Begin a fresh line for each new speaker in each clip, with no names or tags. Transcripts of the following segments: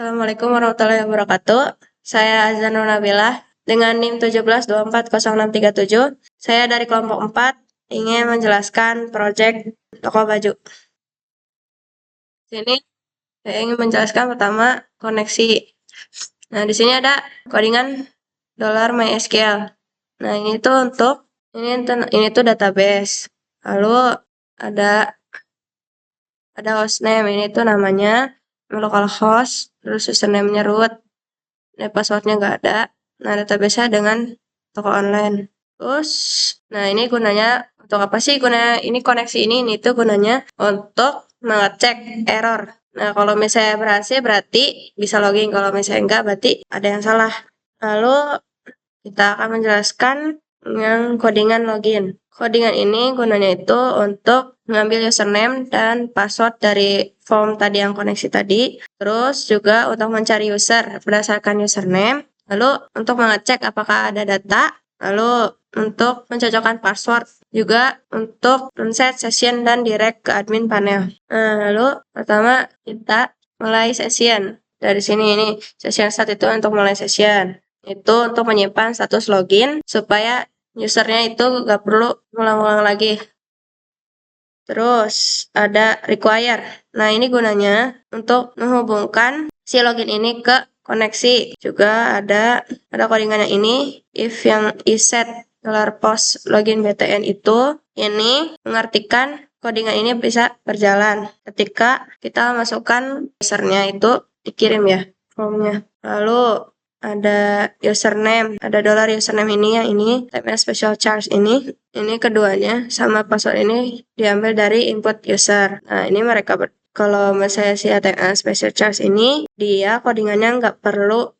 Assalamualaikum warahmatullahi wabarakatuh. Saya Azanul Nabilah dengan NIM 17240637. Saya dari kelompok 4 ingin menjelaskan proyek toko baju. Sini saya ingin menjelaskan pertama koneksi. Nah, di sini ada codingan $MySQL. Nah, ini tuh database. Lalu ada hostname, ini tuh namanya localhost, terus username-nya root, passwordnya nggak ada. Nah, database-nya dengan toko online. Terus, nah ini gunanya untuk apa sih? Ini koneksi ini tuh gunanya untuk mengecek error. Nah, kalau misalnya berhasil berarti bisa login, kalau misalnya enggak berarti ada yang salah. Lalu kita akan menjelaskan yang codingan login. Codingan ini gunanya itu untuk mengambil username dan password dari form tadi yang koneksi tadi. Terus juga untuk mencari user berdasarkan username. Lalu untuk mengecek apakah ada data. Lalu untuk mencocokkan password. Juga untuk men-set session dan direct ke admin panel. Nah, lalu pertama kita mulai session. Dari sini ini session start itu untuk mulai session. Itu untuk menyimpan status login supaya usernya itu nggak perlu ngulang-ngulang lagi. Terus ada require. Nah, ini gunanya untuk menghubungkan si login ini ke koneksi. Juga ada codingannya ini, if yang iset $post login btn itu, ini mengartikan codingan ini bisa berjalan ketika kita masukkan usernya itu dikirim ya formnya. Lalu ada username, ada $username ini yang ini type as special charge ini keduanya sama password ini diambil dari input user. Nah, ini mereka kalau misalnya si ATM special charge ini dia codingannya nggak perlu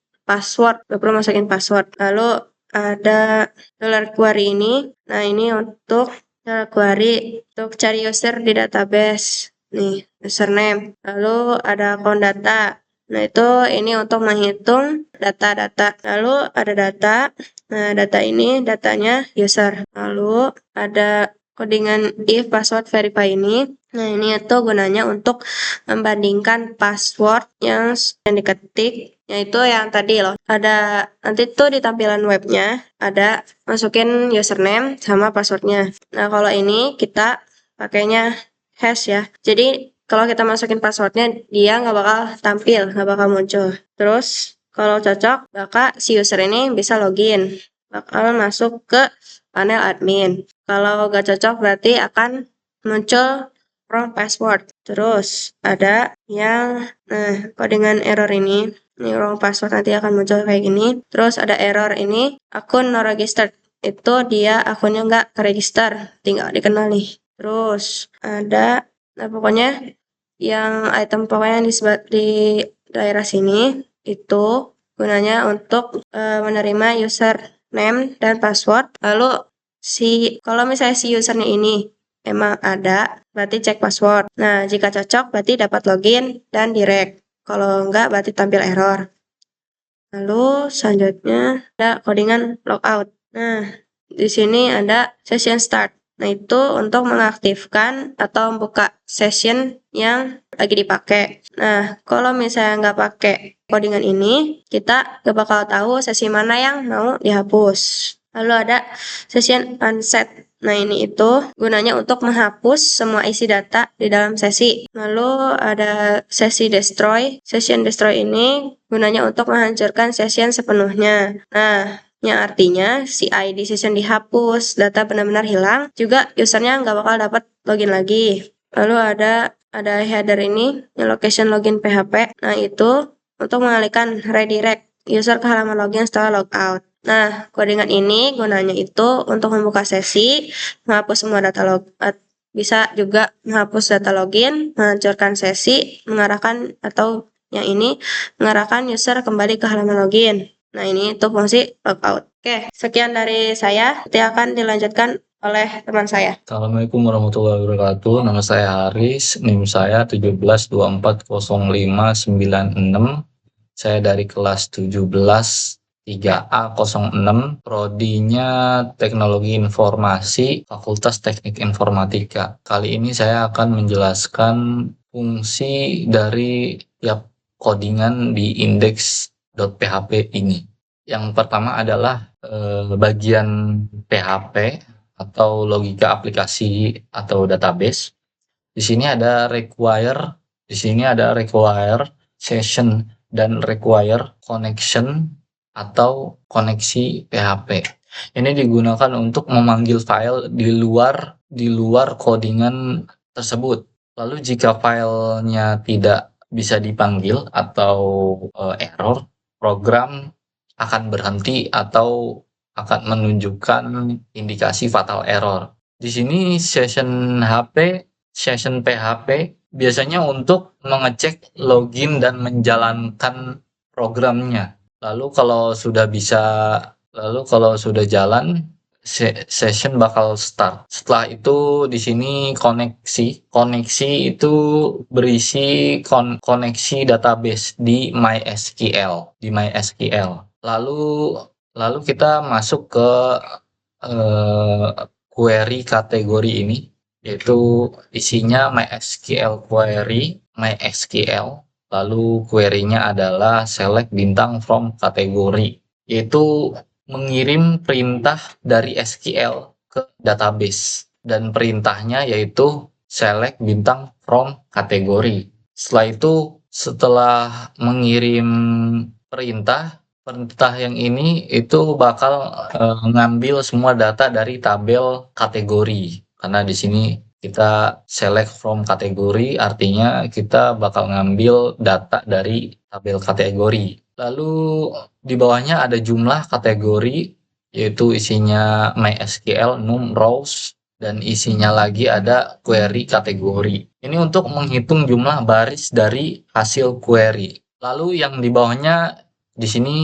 masukin password. Lalu ada $query ini. Nah, ini untuk query untuk cari user di database. Nih, username. Lalu ada account data. Nah, ini untuk menghitung data-data. Lalu ada data. Nah, data ini datanya user. Lalu ada codingan if password verify ini. Nah, ini itu gunanya untuk membandingkan password yang diketik, yaitu yang tadi loh. Ada nanti tuh di tampilan webnya ada masukin username sama passwordnya. Nah, kalau ini kita pakainya hash ya. Jadi kalau kita masukin passwordnya dia nggak bakal tampil, nggak bakal muncul. Terus kalau cocok maka si user ini bisa login, bakal masuk ke panel admin. Kalau nggak cocok berarti akan muncul wrong password. Terus ada yang codingan error ini wrong password nanti akan muncul kayak gini. Terus ada error ini akun no registered, itu dia akunnya nggak keregister, tinggal dikenal nih. Terus ada pokoknya yang item pokoknya di daerah sini itu gunanya untuk menerima username dan password. Lalu kalau misalnya si usernya ini emang ada, berarti cek password. Nah, jika cocok berarti dapat login dan direct. Kalau enggak berarti tampil error. Lalu selanjutnya ada codingan logout. Nah, di sini ada session start. Nah, itu untuk mengaktifkan atau membuka session yang lagi dipakai. Nah, kalau misalnya nggak pakai codingan ini, kita nggak bakal tahu sesi mana yang mau dihapus. Lalu ada session unset. Nah, ini itu gunanya untuk menghapus semua isi data di dalam sesi. Lalu ada sesi destroy. Session destroy ini gunanya untuk menghancurkan session sepenuhnya. Nah, yang artinya si ID session dihapus, data benar-benar hilang, juga usernya nggak bakal dapat login lagi. Lalu ada header ini, yang location login PHP. Nah, itu untuk mengalihkan redirect user ke halaman login setelah logout. Nah, codingan ini gunanya itu untuk membuka sesi, menghapus semua data bisa juga menghapus data login, menghancurkan sesi, mengarahkan user kembali ke halaman login. Nah, ini itu fungsi logout. Oke, sekian dari saya. Nanti akan dilanjutkan oleh teman saya.
Assalamualaikum warahmatullahi wabarakatuh. Nama saya Haris, NIM saya 17240596. Saya dari kelas 17 3A06, prodinya Teknologi Informasi, Fakultas Teknik Informatika. Kali ini saya akan menjelaskan fungsi dari tiap codingan di index.php ini. Yang pertama adalah bagian PHP atau logika aplikasi atau database. Di sini ada require session dan require connection atau koneksi PHP. Ini digunakan untuk memanggil file di luar codingan tersebut. Lalu jika filenya tidak bisa dipanggil atau error, program akan berhenti atau akan menunjukkan indikasi fatal error. Di sini session PHP biasanya untuk mengecek login dan menjalankan programnya. Lalu kalau sudah jalan, session bakal start. Setelah itu di sini koneksi itu berisi koneksi database di MySQL. Lalu kita masuk ke query kategori ini, yaitu isinya MySQL query, MySQL. Lalu query-nya adalah select bintang from kategori, yaitu mengirim perintah dari SQL ke database, dan perintahnya yaitu select bintang from kategori. Setelah mengirim perintah yang ini itu bakal ngambil semua data dari tabel kategori, karena di sini kita select from kategori, artinya kita bakal ngambil data dari tabel kategori. Lalu di bawahnya ada jumlah kategori, yaitu isinya MySQL, num, rows, dan isinya lagi ada query kategori. Ini untuk menghitung jumlah baris dari hasil query. Lalu yang di bawahnya di sini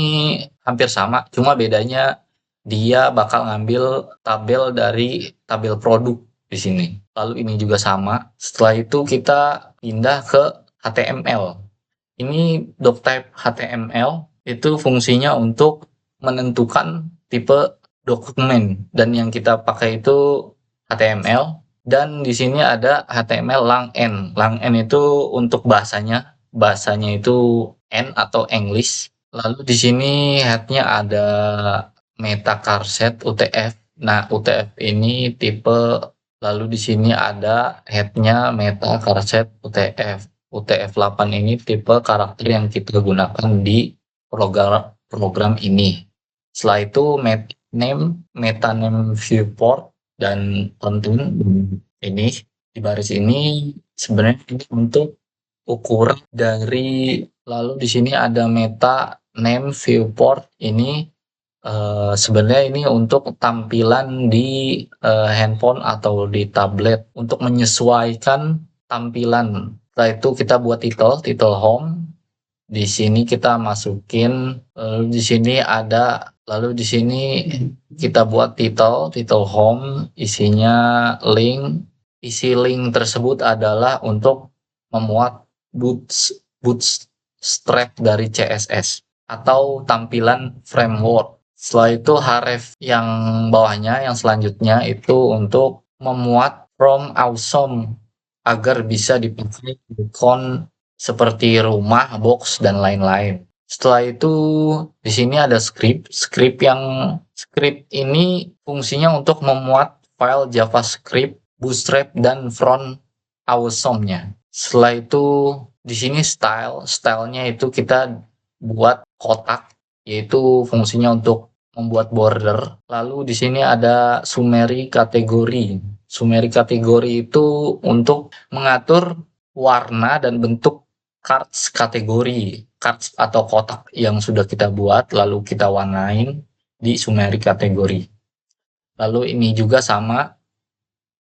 hampir sama, cuma bedanya dia bakal ngambil tabel dari tabel produk di sini. Lalu ini juga sama. Setelah itu kita pindah ke HTML. Ini doctype HTML itu fungsinya untuk menentukan tipe dokumen, dan yang kita pakai itu HTML. Dan di sini ada HTML lang n. Lang n itu untuk bahasanya itu N atau English. Lalu di sini headnya ada meta charset UTF. Nah, UTF ini tipe. Lalu di sini ada headnya meta charset UTF. UTF-8 ini tipe karakter yang kita gunakan di program ini. Setelah itu meta name viewport dan content ini di baris ini sebenarnya ini untuk ukuran dari. Lalu di sini ada meta name viewport ini sebenarnya ini untuk tampilan di handphone atau di tablet untuk menyesuaikan tampilan. Setelah itu kita buat title home. Di sini kita masukin, lalu di sini kita buat title home, isinya link. Isi link tersebut adalah untuk memuat bootstrap dari CSS atau tampilan framework. Setelah itu href yang bawahnya, yang selanjutnya itu untuk memuat from awesome agar bisa dipakai ikon seperti rumah, box, dan lain-lain. Setelah itu di sini ada script ini fungsinya untuk memuat file JavaScript, bootstrap, dan front awesome-nya. Setelah itu di sini stylenya itu kita buat kotak, yaitu fungsinya untuk membuat border. Lalu di sini ada summary kategori. Summary kategori itu untuk mengatur warna dan bentuk cards kategori, cards atau kotak yang sudah kita buat lalu kita warnain di summary kategori. Lalu ini juga sama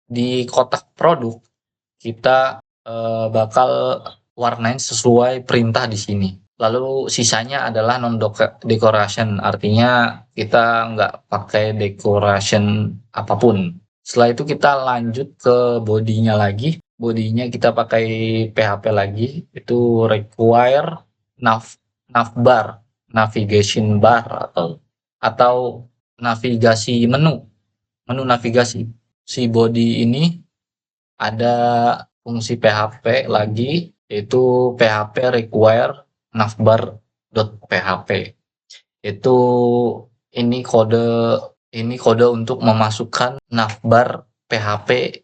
di kotak produk, kita bakal warnain sesuai perintah di sini. Lalu sisanya adalah non decoration, artinya kita nggak pakai decoration apapun. Setelah itu kita lanjut ke bodinya lagi. Bodinya kita pakai PHP lagi, itu require navbar, navigation bar atau navigasi menu navigasi. Si body ini ada fungsi PHP lagi, yaitu PHP require navbar.php. Itu ini kode untuk memasukkan navbar PHP.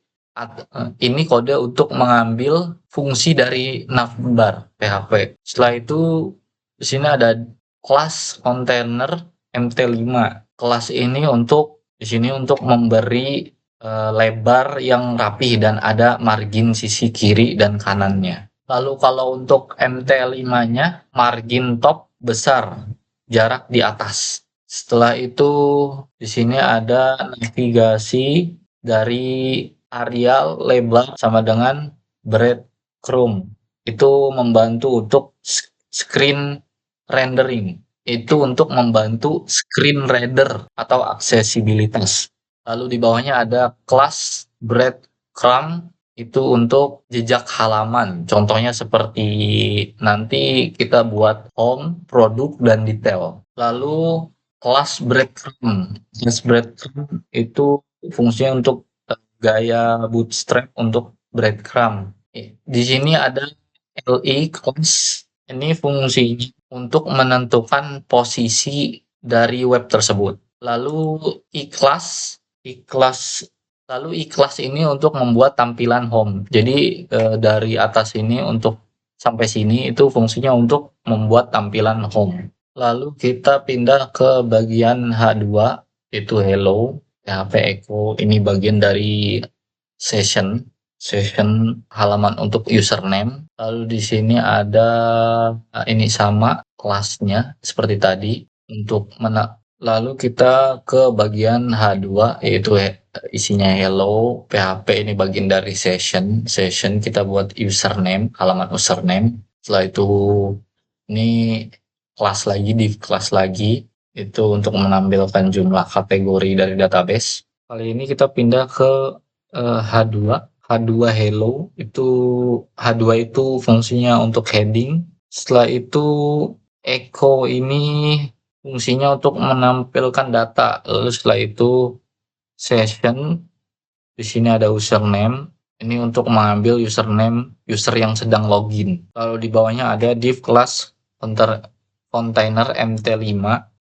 Ini kode untuk mengambil fungsi dari navbar PHP. Setelah itu di sini ada kelas container MT5. Kelas ini di sini untuk memberi lebar yang rapih dan ada margin sisi kiri dan kanannya. Lalu kalau untuk MT5-nya margin top besar, jarak di atas. Setelah itu di sini ada navigasi dari areal lebar sama dengan breadcrumb. Itu membantu untuk screen rendering. Itu untuk membantu screen reader atau aksesibilitas. Lalu di bawahnya ada kelas breadcrumb, itu untuk jejak halaman. Contohnya seperti nanti kita buat home, produk, dan detail. Lalu kelas breadcrumb. Kelas breadcrumb itu fungsinya untuk gaya bootstrap untuk breadcrumb. Di sini ada LI kelas. Ini fungsinya untuk menentukan posisi dari web tersebut. Lalu ikhlas ini untuk membuat tampilan home. Jadi dari atas ini untuk sampai sini itu fungsinya untuk membuat tampilan home. Lalu kita pindah ke bagian H2, itu hello, PHP echo. Ini bagian dari session halaman untuk username. Lalu di sini ada ini sama kelasnya seperti tadi untuk lalu kita ke bagian H2, yaitu isinya hello, PHP. Ini bagian dari session kita buat username, halaman username. Setelah itu ini kelas lagi itu untuk menampilkan jumlah kategori dari database. Kali ini kita pindah ke H2 hello. H2 itu fungsinya untuk heading. Setelah itu echo ini fungsinya untuk menampilkan data. Lalu setelah itu session, di sini ada username. Ini untuk mengambil username user yang sedang login. Lalu di bawahnya ada div class container MT5.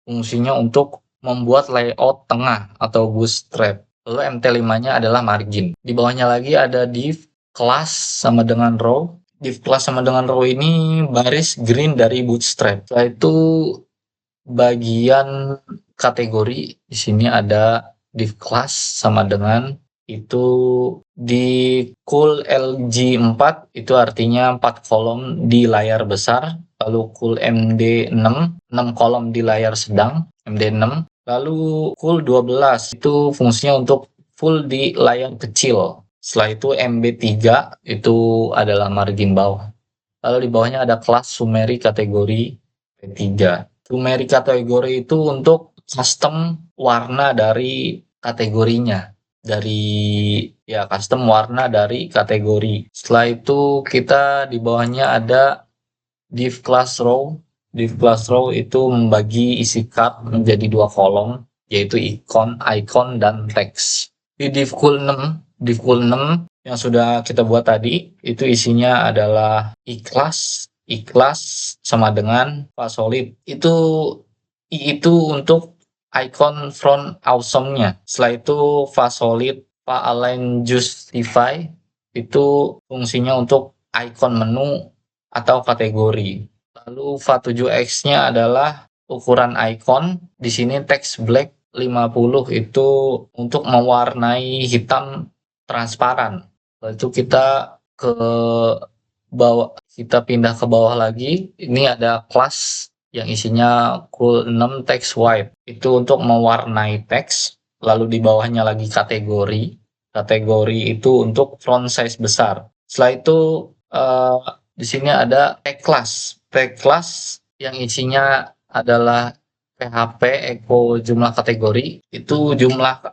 Fungsinya untuk membuat layout tengah atau bootstrap. Lalu MT5-nya adalah margin. Di bawahnya lagi ada div class sama dengan row. Div class sama dengan row ini baris green dari bootstrap. Setelah itu bagian kategori, di sini ada div class sama dengan itu di cool LG4, itu artinya 4 kolom di layar besar. Lalu cool MD6, 6 kolom di layar sedang, MD6. Lalu cool 12 itu fungsinya untuk full di layar kecil. Setelah itu MB3 itu adalah margin bawah. Lalu di bawahnya ada kelas summary kategori P3. Summary kategori itu untuk custom warna dari kategorinya. Custom warna dari kategori. Setelah itu kita di bawahnya ada div class row. Div class row itu membagi isi card menjadi 2 kolom, yaitu icon dan teks. Di div cool 6 yang sudah kita buat tadi, itu isinya adalah ikhlas sama dengan fasolid. Itu untuk icon front awesome-nya. Setelah itu fasolid align justify, itu fungsinya untuk icon menu atau kategori. Lalu fa7x-nya adalah ukuran icon. Di sini text black 50 itu untuk mewarnai hitam transparan. Lalu itu kita ke bawah, kita pindah ke bawah lagi. Ini ada kelas yang isinya cool 6 text white. Itu untuk mewarnai teks. Lalu di bawahnya lagi kategori. Kategori itu untuk font size besar. Setelah itu di sini ada tag class yang isinya adalah PHP echo jumlah kategori. Itu jumlah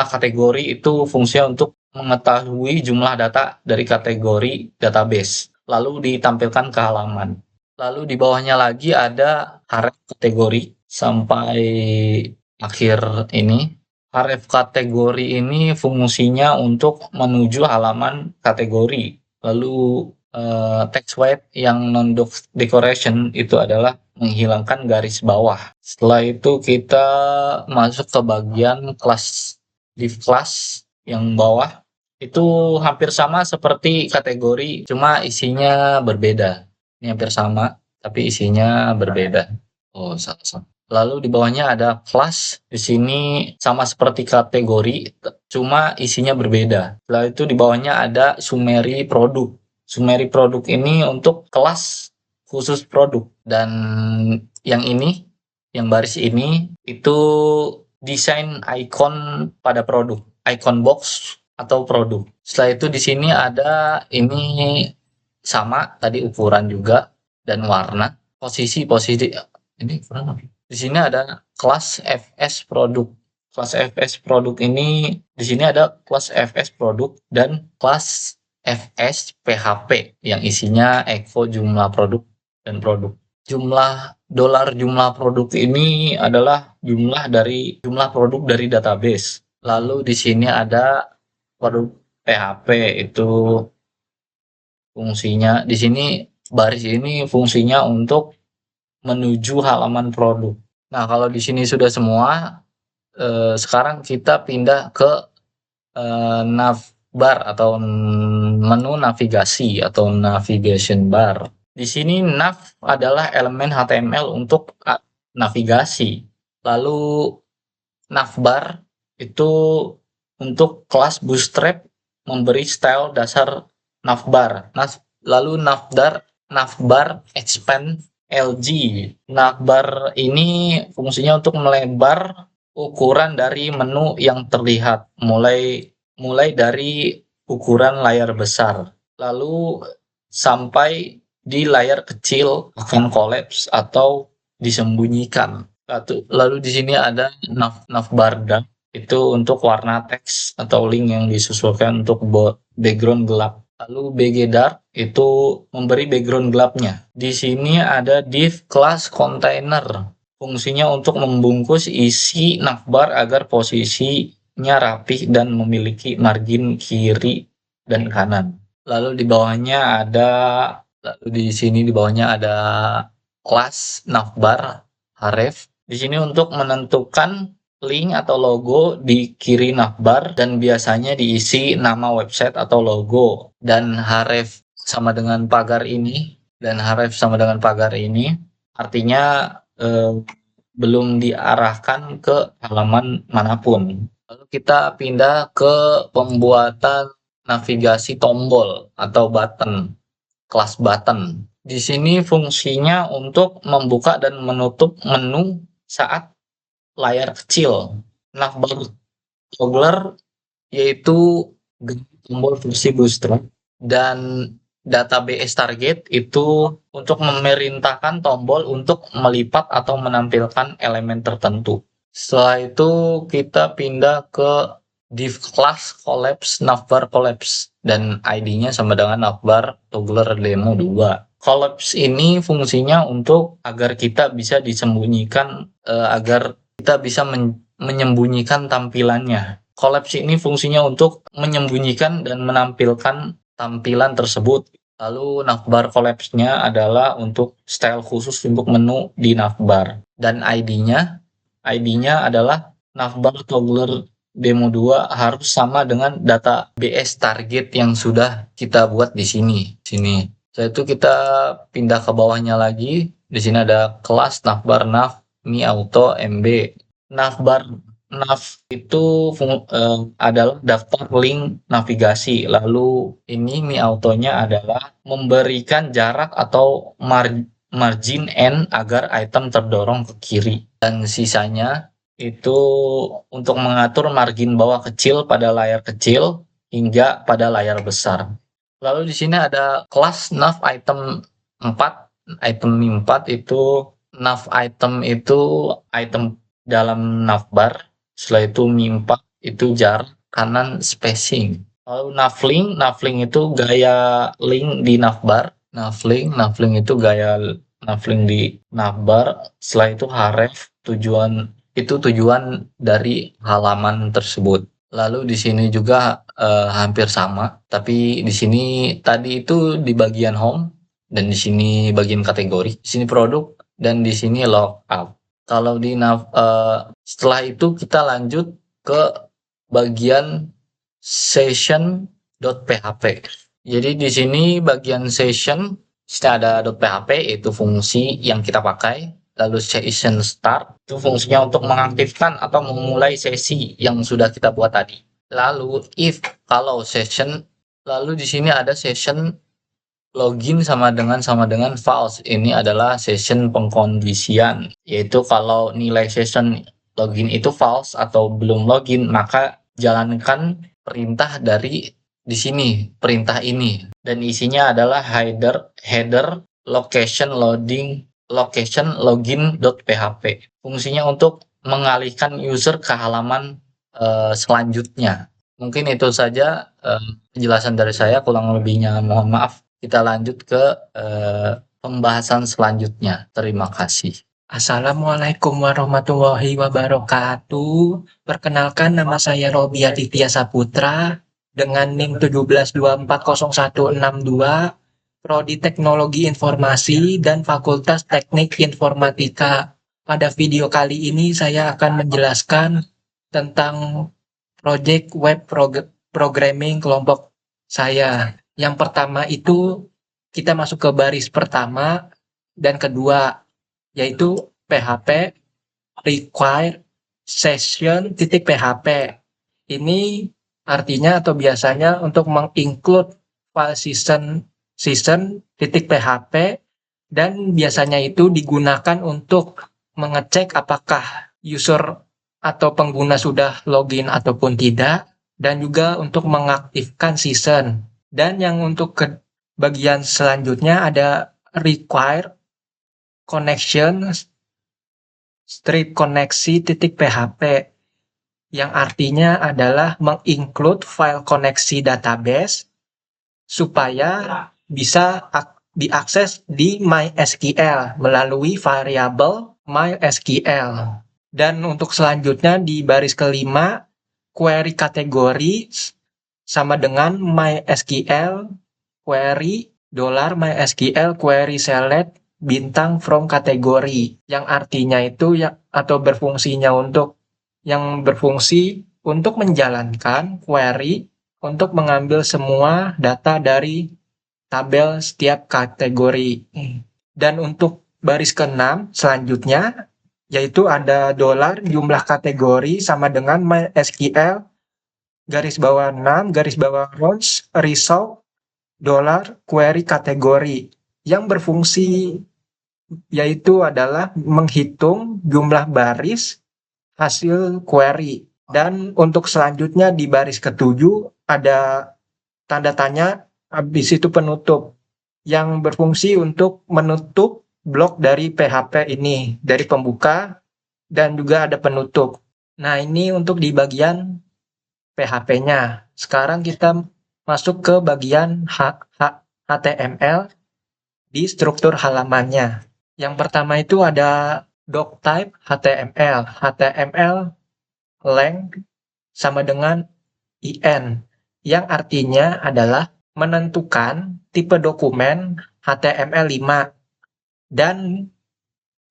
kategori itu fungsinya untuk mengetahui jumlah data dari kategori database, lalu ditampilkan ke halaman. Lalu di bawahnya lagi ada href kategori sampai akhir ini. Href kategori ini fungsinya untuk menuju halaman kategori. Lalu text weight yang non decoration itu adalah menghilangkan garis bawah. Setelah itu kita masuk ke bagian kelas, div class yang bawah. Itu hampir sama seperti kategori, cuma isinya berbeda. Ini hampir sama, tapi isinya berbeda. Oh, salah. Lalu di bawahnya ada kelas. Di sini sama seperti kategori, cuma isinya berbeda. Setelah itu di bawahnya ada summary produk. Summary produk ini untuk kelas khusus produk. Dan yang ini, yang baris ini, itu desain icon pada produk. Icon box atau produk. Setelah itu di sini ada ini sama tadi ukuran juga dan warna. Posisi ini ukuran apa? Di sini ada kelas FS produk. Kelas FS produk ini di sini ada kelas FS produk dan kelas FS PHP yang isinya Eko jumlah produk dan produk. Jumlah produk ini adalah jumlah produk dari database. Lalu di sini ada produk PHP itu fungsinya di sini, baris ini fungsinya untuk menuju halaman produk. Nah, kalau di sini sudah semua, sekarang kita pindah ke navbar atau menu navigasi atau navigation bar. Di sini nav adalah elemen HTML untuk navigasi. Lalu navbar itu untuk kelas Bootstrap memberi style dasar navbar. Lalu navbar expand LG. Navbar ini fungsinya untuk melebar ukuran dari menu yang terlihat, mulai dari ukuran layar besar, lalu sampai di layar kecil akan kolaps atau disembunyikan. Lalu di sini ada navbar dark, itu untuk warna teks atau link yang disesuaikan untuk background gelap. Lalu BG dark itu memberi background gelapnya. Di sini ada div class container. Fungsinya untuk membungkus isi navbar agar posisinya rapih dan memiliki margin kiri dan kanan. Lalu di sini di bawahnya ada kelas navbar href. Di sini untuk menentukan link atau logo di kiri navbar dan biasanya diisi nama website atau logo. Dan href sama dengan pagar ini artinya belum diarahkan ke halaman manapun. Lalu kita pindah ke pembuatan navigasi tombol atau button, kelas button. Di sini fungsinya untuk membuka dan menutup menu saat layar kecil. Navbar toggler yaitu tombol versi Bootstrap dan database target itu untuk memerintahkan tombol untuk melipat atau menampilkan elemen tertentu. Setelah itu kita pindah ke div class collapse navbar collapse dan ID-nya sama dengan navbar toggler demo 2. Collapse ini fungsinya untuk agar kita bisa disembunyikan, agar kita bisa menyembunyikan tampilannya. Collapse ini fungsinya untuk menyembunyikan dan menampilkan tampilan tersebut. Lalu navbar collapse-nya adalah untuk style khusus untuk menu di navbar. Dan ID-nya adalah navbar toggler demo 2 harus sama dengan database target yang sudah kita buat di sini. Setelah itu kita pindah ke bawahnya lagi. Di sini ada kelas navbar nav mi auto mb. Navbar nav itu adalah daftar link navigasi. Lalu ini mi autonya adalah memberikan jarak atau margin n agar item terdorong ke kiri. Dan sisanya itu untuk mengatur margin bawah kecil pada layar kecil hingga pada layar besar. Lalu di sini ada kelas nav item 4. Item 4 itu nav item itu item dalam navbar. Setelah itu mi 4 itu jarak kanan spacing. Lalu navlink itu gaya link di navbar. Navlink itu gaya navlink di navbar. Setelah itu href tujuan dari halaman tersebut. Lalu di sini juga hampir sama, tapi di sini tadi itu di bagian home dan di sini bagian kategori, di sini produk dan di sini logout. Kalau setelah itu kita lanjut ke bagian session.php. Jadi di sini bagian session, ada .php yaitu fungsi yang kita pakai. Lalu session start itu fungsinya untuk mengaktifkan atau memulai sesi yang sudah kita buat tadi. Lalu kalau session, lalu di sini ada session login sama dengan false. Ini adalah session pengkondisian, yaitu kalau nilai session login itu false atau belum login, maka jalankan perintah dari di sini, perintah ini. Dan isinya adalah header location login.php. Fungsinya untuk mengalihkan user ke halaman selanjutnya. Mungkin itu saja penjelasan dari saya, kurang lebihnya mohon maaf. Kita lanjut ke pembahasan selanjutnya. Terima kasih.
Assalamualaikum warahmatullahi wabarakatuh. Perkenalkan, nama saya Robi Aditya Saputra dengan NIM 17240162, Prodi Teknologi Informasi dan Fakultas Teknik Informatika. Pada video kali ini saya akan menjelaskan tentang proyek web programming kelompok saya. Yang pertama itu kita masuk ke baris pertama dan kedua, yaitu PHP require session.php. Ini artinya atau biasanya untuk menginclude file session.php, dan biasanya itu digunakan untuk mengecek apakah user atau pengguna sudah login ataupun tidak, dan juga untuk mengaktifkan season. Dan yang untuk bagian selanjutnya ada require connection strip koneksi.php, yang artinya adalah menginclude file koneksi database supaya bisa diakses di MySQL melalui variabel MySQL. Dan untuk selanjutnya di baris kelima, query kategori sama dengan MySQL query $MySQL query select bintang from kategori, yang artinya itu atau berfungsinya untuk menjalankan query untuk mengambil semua data dari tabel setiap kategori. Dan untuk baris ke-6 selanjutnya, yaitu ada $jumlah kategori sama dengan MySQL _6 result $query kategori, yang berfungsi yaitu adalah menghitung jumlah baris hasil query. Dan untuk selanjutnya di baris ke-7 ada tanda tanya, habis itu penutup, yang berfungsi untuk menutup blok dari PHP ini, dari pembuka dan juga ada penutup. Nah, ini untuk di bagian PHP-nya. Sekarang kita masuk ke bagian HTML di struktur halamannya. Yang pertama itu ada doctype HTML. HTML length sama dengan IN, yang artinya adalah menentukan tipe dokumen HTML5 dan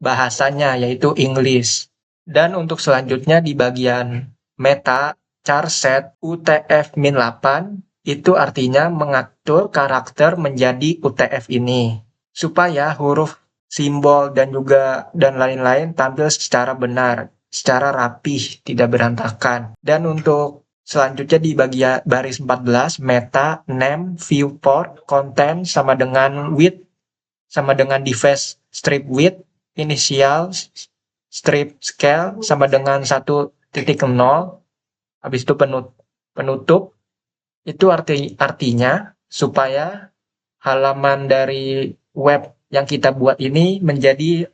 bahasanya yaitu English. Dan untuk selanjutnya di bagian meta charset UTF-8, itu artinya mengatur karakter menjadi UTF ini supaya huruf, simbol dan lain-lain tampil secara benar, secara rapih, tidak berantakan. Dan untuk selanjutnya di bagian baris 14, meta name viewport content sama dengan width sama dengan device strip width, initial strip scale sama dengan 1.0, habis itu penutup. Itu artinya supaya halaman dari web yang kita buat ini menjadi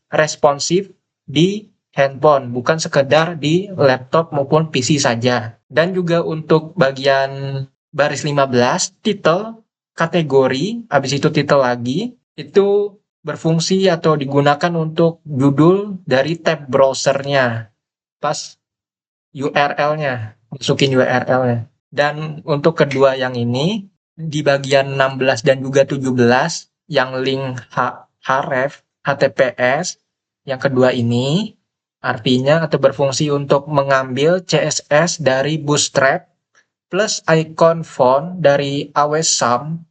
responsif di handphone, bukan sekedar di laptop maupun PC saja. Dan juga untuk bagian baris 15, title kategori, habis itu title lagi, itu berfungsi atau digunakan untuk judul dari tab browsernya pas URL-nya. masukin URL-nya. Dan untuk kedua yang ini, di bagian 16 dan juga 17, yang link href, HTTPS, yang kedua ini, artinya atau berfungsi untuk mengambil CSS dari Bootstrap plus icon font dari Awesome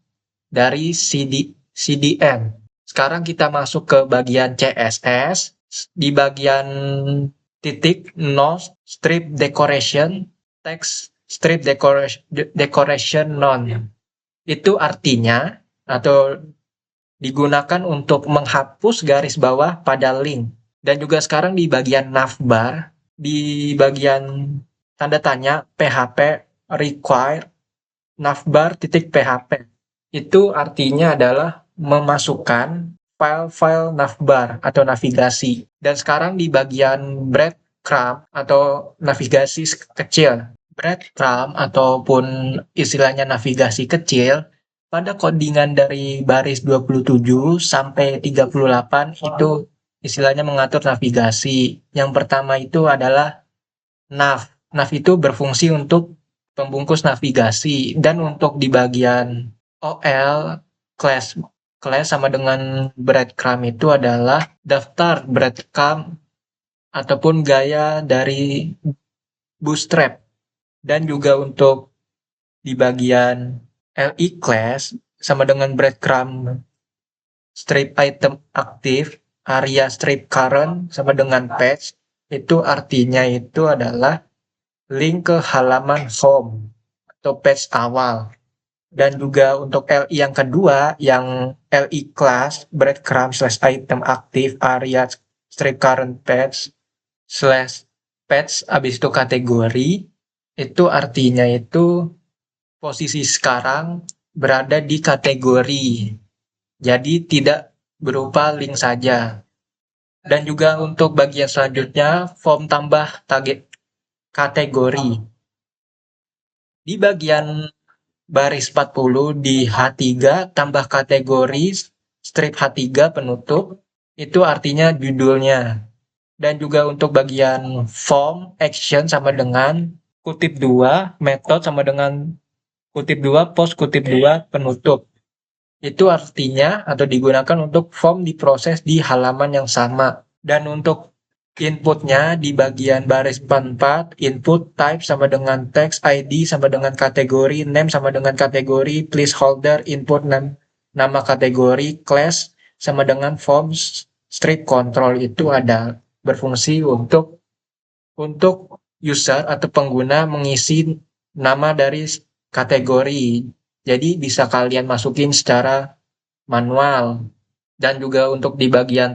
dari CDN. Sekarang kita masuk ke bagian CSS. Di bagian titik no strip decoration, text strip decoration none. Itu artinya atau digunakan untuk menghapus garis bawah pada link. Dan juga sekarang di bagian navbar, di bagian tanda tanya PHP require navbar titik PHP. Itu artinya adalah memasukkan file-file navbar atau navigasi. Dan sekarang di bagian breadcrumb atau navigasi kecil. Breadcrumb ataupun istilahnya navigasi kecil, pada codingan dari baris 27 sampai 38 itu istilahnya mengatur navigasi. Yang pertama itu adalah nav. Nav itu berfungsi untuk pembungkus navigasi, dan untuk di bagian OL class sama dengan breadcrumb itu adalah daftar breadcrumb ataupun gaya dari Bootstrap. Dan juga untuk di bagian LI class sama dengan breadcrumb strip item aktif, area strip current sama dengan page, itu artinya itu adalah link ke halaman home atau page awal. Dan juga untuk LI yang kedua, yang LI class breadcrumb slash item aktif area strip current page slash page habis itu kategori, itu artinya itu posisi sekarang berada di kategori, jadi tidak berupa link saja. Dan juga untuk bagian selanjutnya, form tambah target kategori. Di bagian baris 40 di H3 tambah kategori strip H3 penutup, itu artinya judulnya. Dan juga untuk bagian form action sama dengan kutip 2, method sama dengan kutip 2, post kutip 2 penutup. Itu artinya atau digunakan untuk form diproses di halaman yang sama. Dan untuk inputnya di bagian baris 44, input type sama dengan text, ID sama dengan kategori, name sama dengan kategori, placeholder, input nama kategori, class sama dengan form strip control. Itu ada berfungsi untuk user atau pengguna mengisi nama dari kategori. Jadi bisa kalian masukin secara manual. Dan juga untuk di bagian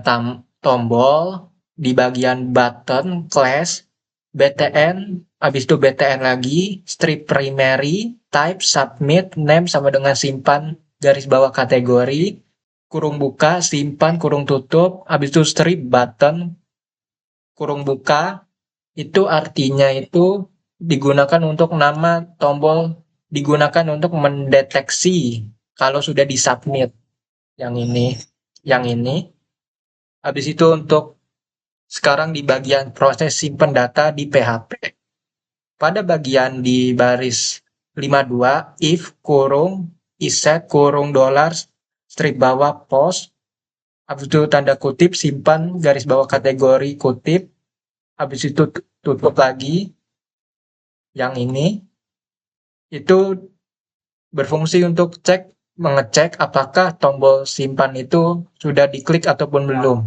tombol, di bagian button, class, btn, habis itu btn lagi, strip primary, type, submit, name sama dengan simpan garis bawah kategori, kurung buka, simpan, kurung tutup, habis itu strip button, kurung buka, itu artinya itu digunakan untuk nama tombol, digunakan untuk mendeteksi kalau sudah disubmit. Yang ini. Habis itu untuk sekarang di bagian proses simpan data di PHP. Pada bagian di baris 52, if kurung iset kurung dollar strip bawah post, habis itu tanda kutip simpan garis bawah kategori kutip, habis itu tutup lagi. Yang ini itu berfungsi untuk mengecek apakah tombol simpan itu sudah diklik ataupun belum.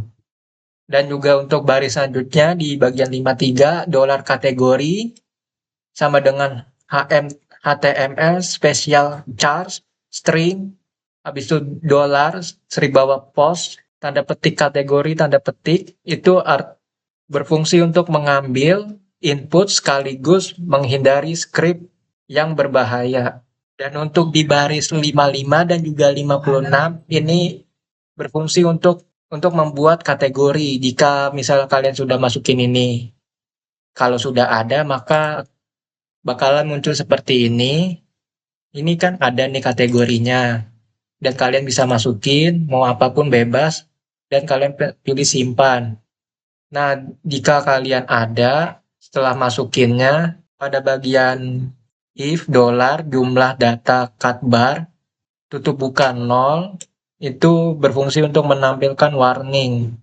Dan juga untuk baris selanjutnya di bagian 53, dolar kategori sama dengan HTML special charge string, habis itu dolar strip bawah post, tanda petik kategori, tanda petik, itu berfungsi untuk mengambil input sekaligus menghindari script yang berbahaya. Dan untuk di baris 55 dan juga 56 ini berfungsi untuk membuat kategori. Jika misalnya kalian sudah masukin ini, kalau sudah ada maka bakalan muncul seperti ini. Ini kan ada nih kategorinya, dan kalian bisa masukin mau apapun bebas, dan kalian pilih simpan. Nah, jika kalian ada setelah masukinnya, pada bagian if dolar jumlah data cut bar tutup buka 0 itu berfungsi untuk menampilkan warning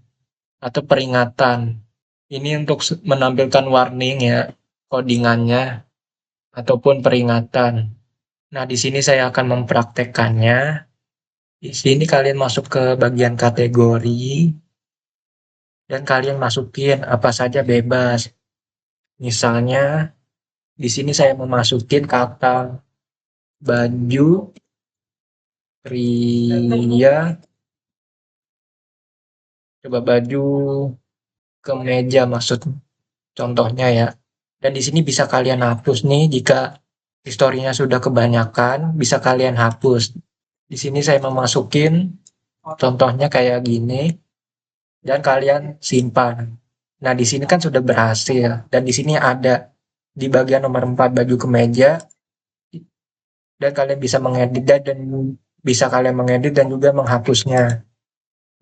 atau peringatan. Ini untuk menampilkan warning ya, codingannya ataupun peringatan. Nah, di sini saya akan mempraktekkannya. Di sini kalian masuk ke bagian kategori dan kalian masukin apa saja bebas. Misalnya di sini saya memasukin kata baju pria, coba baju kemeja maksud contohnya ya. Dan di sini bisa kalian hapus nih jika historinya sudah kebanyakan, bisa kalian hapus. Di sini saya memasukin contohnya kayak gini dan kalian simpan. Nah, di sini kan sudah berhasil dan di sini ada di bagian nomor 4 baju kemeja dan kalian bisa mengedit dan juga menghapusnya.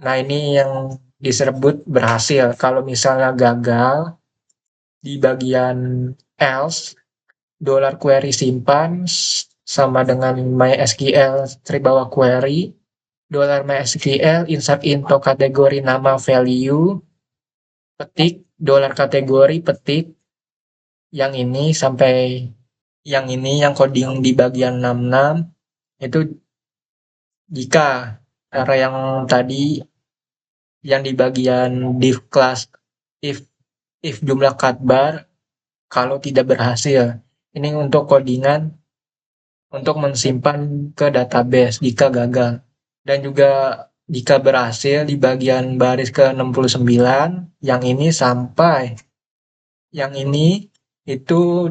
Nah, ini yang disebut berhasil. Kalau misalnya gagal di bagian else, dollar query simpan sama dengan MySQL strip bawah query, dollar MySQL insert into kategori nama value, petik, dollar kategori petik, yang ini sampai yang ini yang coding di bagian 66 itu jika cara yang tadi yang di bagian div class if jumlah cut bar kalau tidak berhasil. Ini untuk codingan untuk mensimpan ke database jika gagal. Dan juga jika berhasil di bagian baris ke-69 yang ini sampai yang ini itu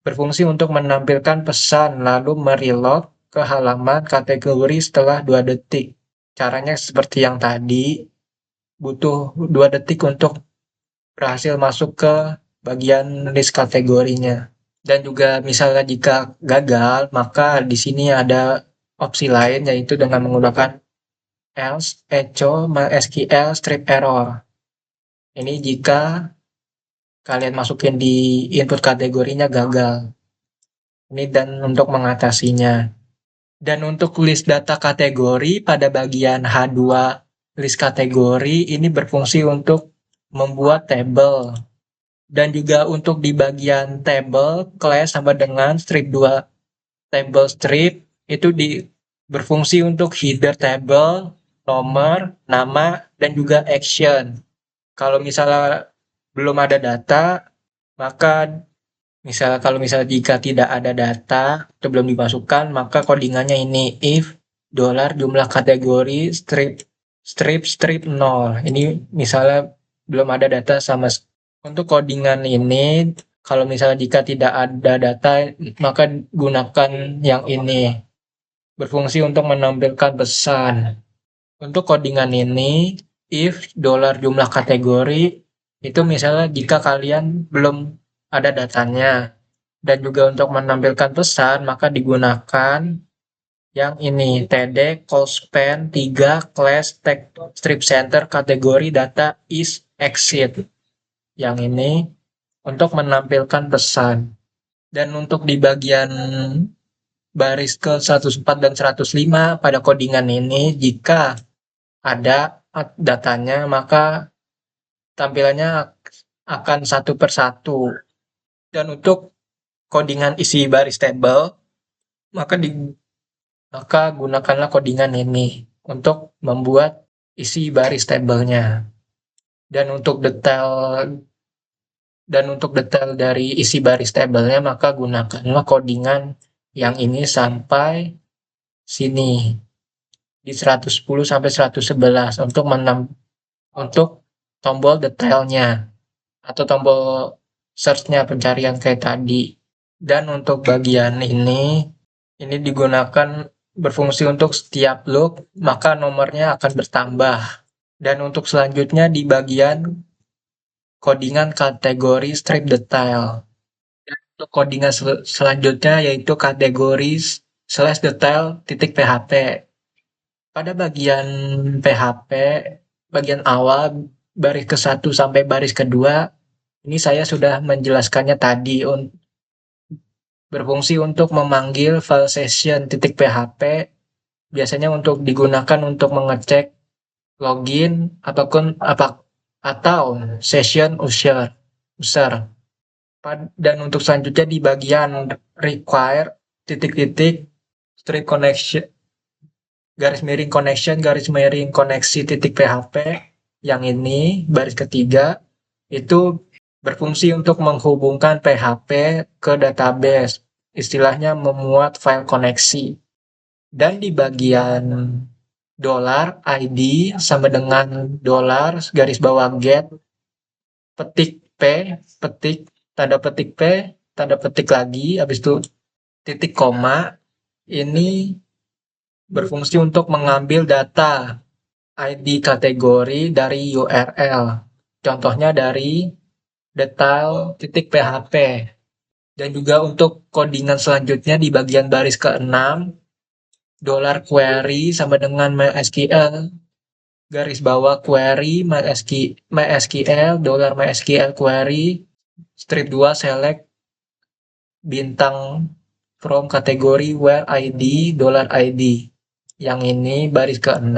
berfungsi untuk menampilkan pesan lalu mereload ke halaman kategori setelah 2 detik. Caranya seperti yang tadi, butuh 2 detik untuk berhasil masuk ke bagian list kategorinya. Dan juga misalnya jika gagal, maka di sini ada opsi lain yaitu dengan menggunakan else echo MySQL strip error. Ini jika kalian masukin di input kategorinya gagal. Ini dan untuk mengatasinya. Dan untuk list data kategori pada bagian H2 list kategori ini berfungsi untuk membuat table. Dan juga untuk di bagian table class sama dengan strip 2 table strip itu berfungsi untuk header table, nomor, nama, dan juga action. Kalau misalnya belum ada data, maka kalau misalnya jika tidak ada data atau belum dimasukkan, maka codingannya ini if dollar jumlah kategori strip 0. Ini misalnya belum ada data sama. Untuk codingan ini, kalau misalnya jika tidak ada data, maka gunakan yang ini. Berfungsi untuk menampilkan pesan. Untuk codingan ini, if dollar jumlah kategori, itu misalnya jika kalian belum ada datanya. Dan juga untuk menampilkan pesan, maka digunakan yang ini, td call span 3 class tag strip center kategori data is exit. Yang ini untuk menampilkan pesan. Dan untuk di bagian baris ke 104 dan 105 pada codingan ini, jika ada datanya, maka tampilannya akan satu per satu. Dan untuk codingan isi baris table, maka gunakanlah codingan ini untuk membuat isi baris tabelnya. Dan untuk detail dari isi baris tabelnya, maka gunakanlah codingan yang ini sampai sini di 110 sampai 111 untuk tombol detailnya atau tombol search-nya pencarian kayak tadi. Dan untuk bagian ini digunakan berfungsi untuk setiap loop, maka nomornya akan bertambah. Dan untuk selanjutnya di bagian codingan kategori strip detail. Dan untuk codingan selanjutnya yaitu kategori /detail .php. Pada bagian PHP, bagian awal baris ke-1 sampai baris ke-2 Ini saya sudah menjelaskannya tadi, berfungsi untuk memanggil file session.php, biasanya untuk digunakan untuk mengecek login atau session user. Dan untuk selanjutnya di bagian require titik-titik strip connection garis miring koneksi titik php yang ini baris ketiga itu berfungsi untuk menghubungkan PHP ke database, istilahnya memuat file koneksi. Dan di bagian $ID sama dengan garis bawah get petik P, tanda petik P, tanda petik lagi, habis itu titik koma, ini berfungsi untuk mengambil data ID kategori dari URL. Contohnya dari detail.php. Dan juga untuk codingan selanjutnya di bagian baris ke-6, $query sama dengan MySQL, garis bawah query MySQL, $MySQL query, strip 2 select bintang from kategori where ID, $ID. Yang ini baris ke-6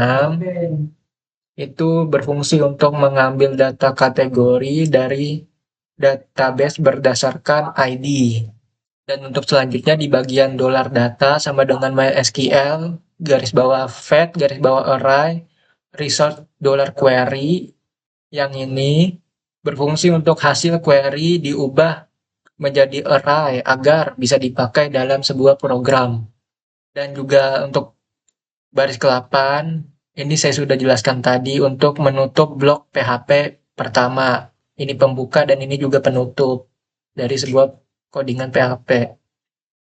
itu berfungsi untuk mengambil data kategori dari database berdasarkan ID. Dan untuk selanjutnya di bagian $data sama dengan MySQL, garis bawah fetch, garis bawah array, result $query. Yang ini berfungsi untuk hasil query diubah menjadi array agar bisa dipakai dalam sebuah program. Dan juga untuk baris ke-8, ini saya sudah jelaskan tadi untuk menutup blok PHP pertama. Ini pembuka dan ini juga penutup dari sebuah codingan PHP.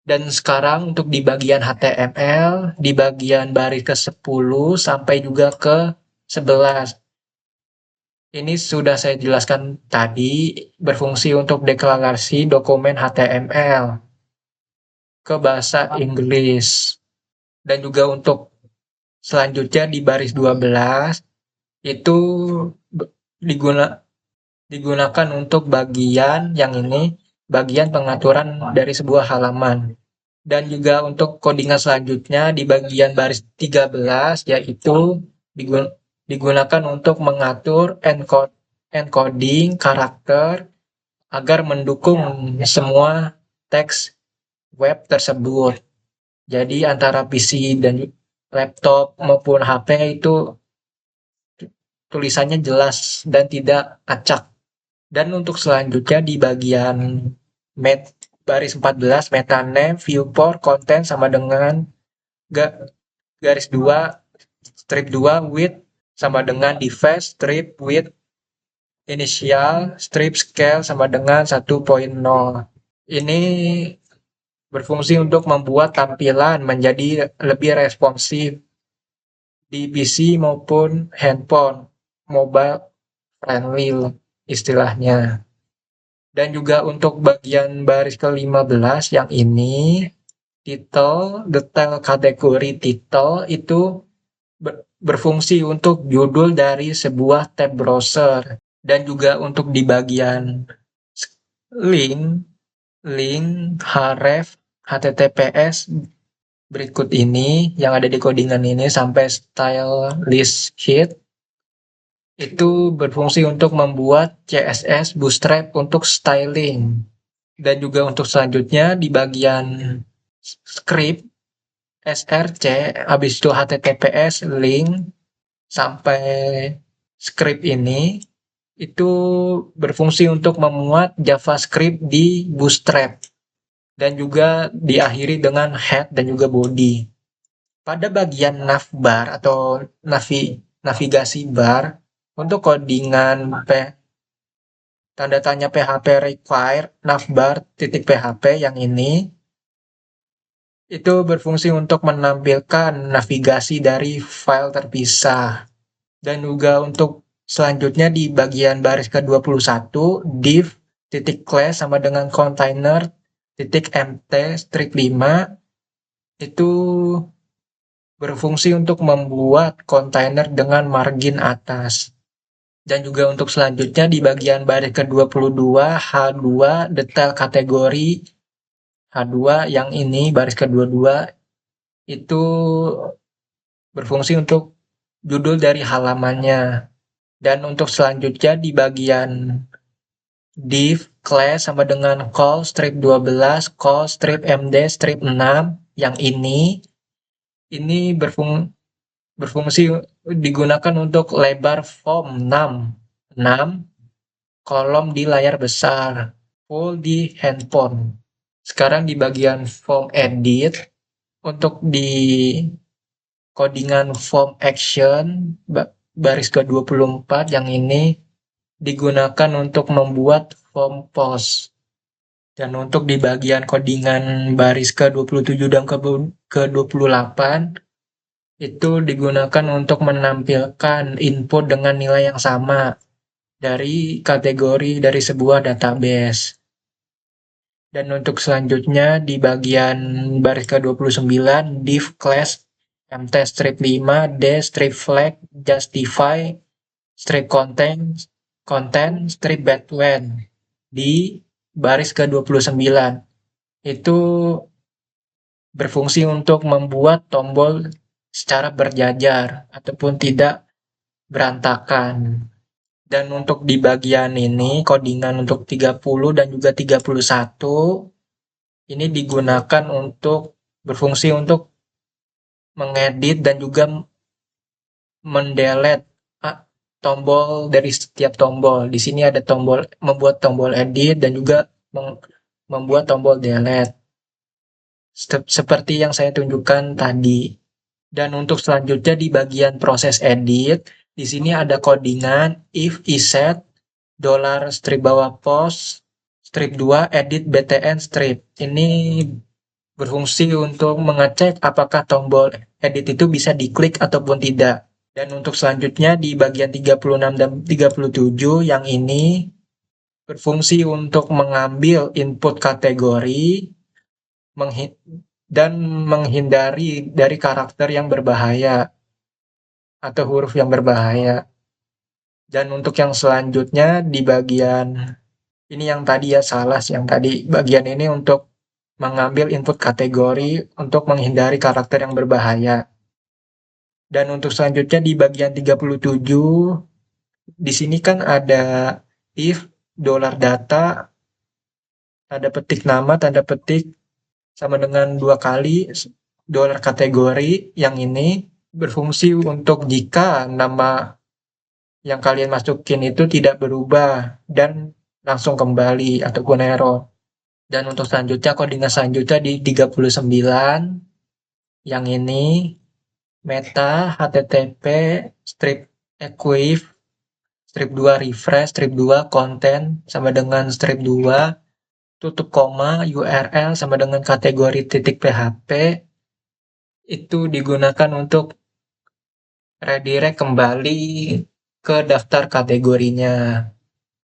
Dan sekarang untuk di bagian HTML, di bagian baris ke-10 sampai juga ke-11. Ini sudah saya jelaskan tadi, berfungsi untuk deklarasi dokumen HTML ke bahasa Inggris. Dan juga untuk selanjutnya di baris 12, itu digunakan untuk bagian yang ini, bagian pengaturan dari sebuah halaman. Dan juga untuk codingan selanjutnya di bagian baris 13, yaitu digunakan untuk mengatur encoding karakter agar mendukung semua teks web tersebut. Jadi antara PC dan laptop maupun HP itu tulisannya jelas dan tidak acak. Dan untuk selanjutnya di bagian baris 14, meta name, viewport, content sama dengan garis 2, strip 2, width sama dengan device, strip width, initial, strip scale sama dengan 1.0. Ini berfungsi untuk membuat tampilan menjadi lebih responsif di PC maupun handphone, mobile friendly istilahnya. Dan juga untuk bagian baris ke-15 yang ini, detail kategori title itu berfungsi untuk judul dari sebuah tab browser. Dan juga untuk di bagian link href https berikut ini yang ada di codingan ini sampai style list sheet itu berfungsi untuk membuat CSS bootstrap untuk styling. Dan juga untuk selanjutnya di bagian script src, habis itu https link sampai script ini itu berfungsi untuk memuat JavaScript di bootstrap dan juga diakhiri dengan head dan juga body. Pada bagian navbar atau navigasi bar untuk codingan tanda tanya PHP require navbar .php yang ini itu berfungsi untuk menampilkan navigasi dari file terpisah. Dan juga untuk selanjutnya di bagian baris ke-21, div .class sama dengan container .mt strip 5 itu berfungsi untuk membuat kontainer dengan margin atas. Dan juga untuk selanjutnya di bagian baris ke-22 H2 detail kategori H2 yang ini baris ke-22 itu berfungsi untuk judul dari halamannya. Dan untuk selanjutnya di bagian div class sama dengan call strip 12, call strip md strip 6 yang ini berfungsi digunakan untuk lebar form 6 kolom di layar besar, full di handphone. Sekarang di bagian form edit, untuk di codingan form action baris ke-24 yang ini digunakan untuk membuat form post. Dan untuk di bagian codingan baris ke-27 dan ke-28 itu digunakan untuk menampilkan input dengan nilai yang sama dari kategori dari sebuah database. Dan untuk selanjutnya di bagian baris ke-29 div class mt strip 5 d strip flag justify strip content strip backend di baris ke-29 itu berfungsi untuk membuat tombol secara berjajar ataupun tidak berantakan. Dan untuk di bagian ini codingan untuk 30 dan juga 31 ini digunakan untuk berfungsi untuk mengedit dan juga mendelete tombol dari setiap tombol. Di sini ada tombol membuat tombol edit dan juga membuat tombol delete. Seperti yang saya tunjukkan tadi. Dan untuk selanjutnya di bagian proses edit, di sini ada codingan if iset $strip bawah post strip 2 edit btn strip. Ini berfungsi untuk mengecek apakah tombol edit itu bisa diklik ataupun tidak. Dan untuk selanjutnya di bagian 36 dan 37 yang ini berfungsi untuk mengambil input kategori dan menghindari dari karakter yang berbahaya atau huruf yang berbahaya. Dan untuk yang selanjutnya di bagian ini yang tadi ya salah, yang tadi bagian ini untuk mengambil input kategori untuk menghindari karakter yang berbahaya. Dan untuk selanjutnya di bagian 37 di sini kan ada if $data tanda petik nama tanda petik sama dengan 2 kali dolar kategori yang ini berfungsi untuk jika nama yang kalian masukin itu tidak berubah dan langsung kembali ataupun error. Dan untuk selanjutnya codingan selanjutnya di 39 yang ini meta http strip equif strip 2 refresh strip 2 konten sama dengan strip 2 tutup koma URL sama dengan kategori .php itu digunakan untuk redirect kembali ke daftar kategorinya.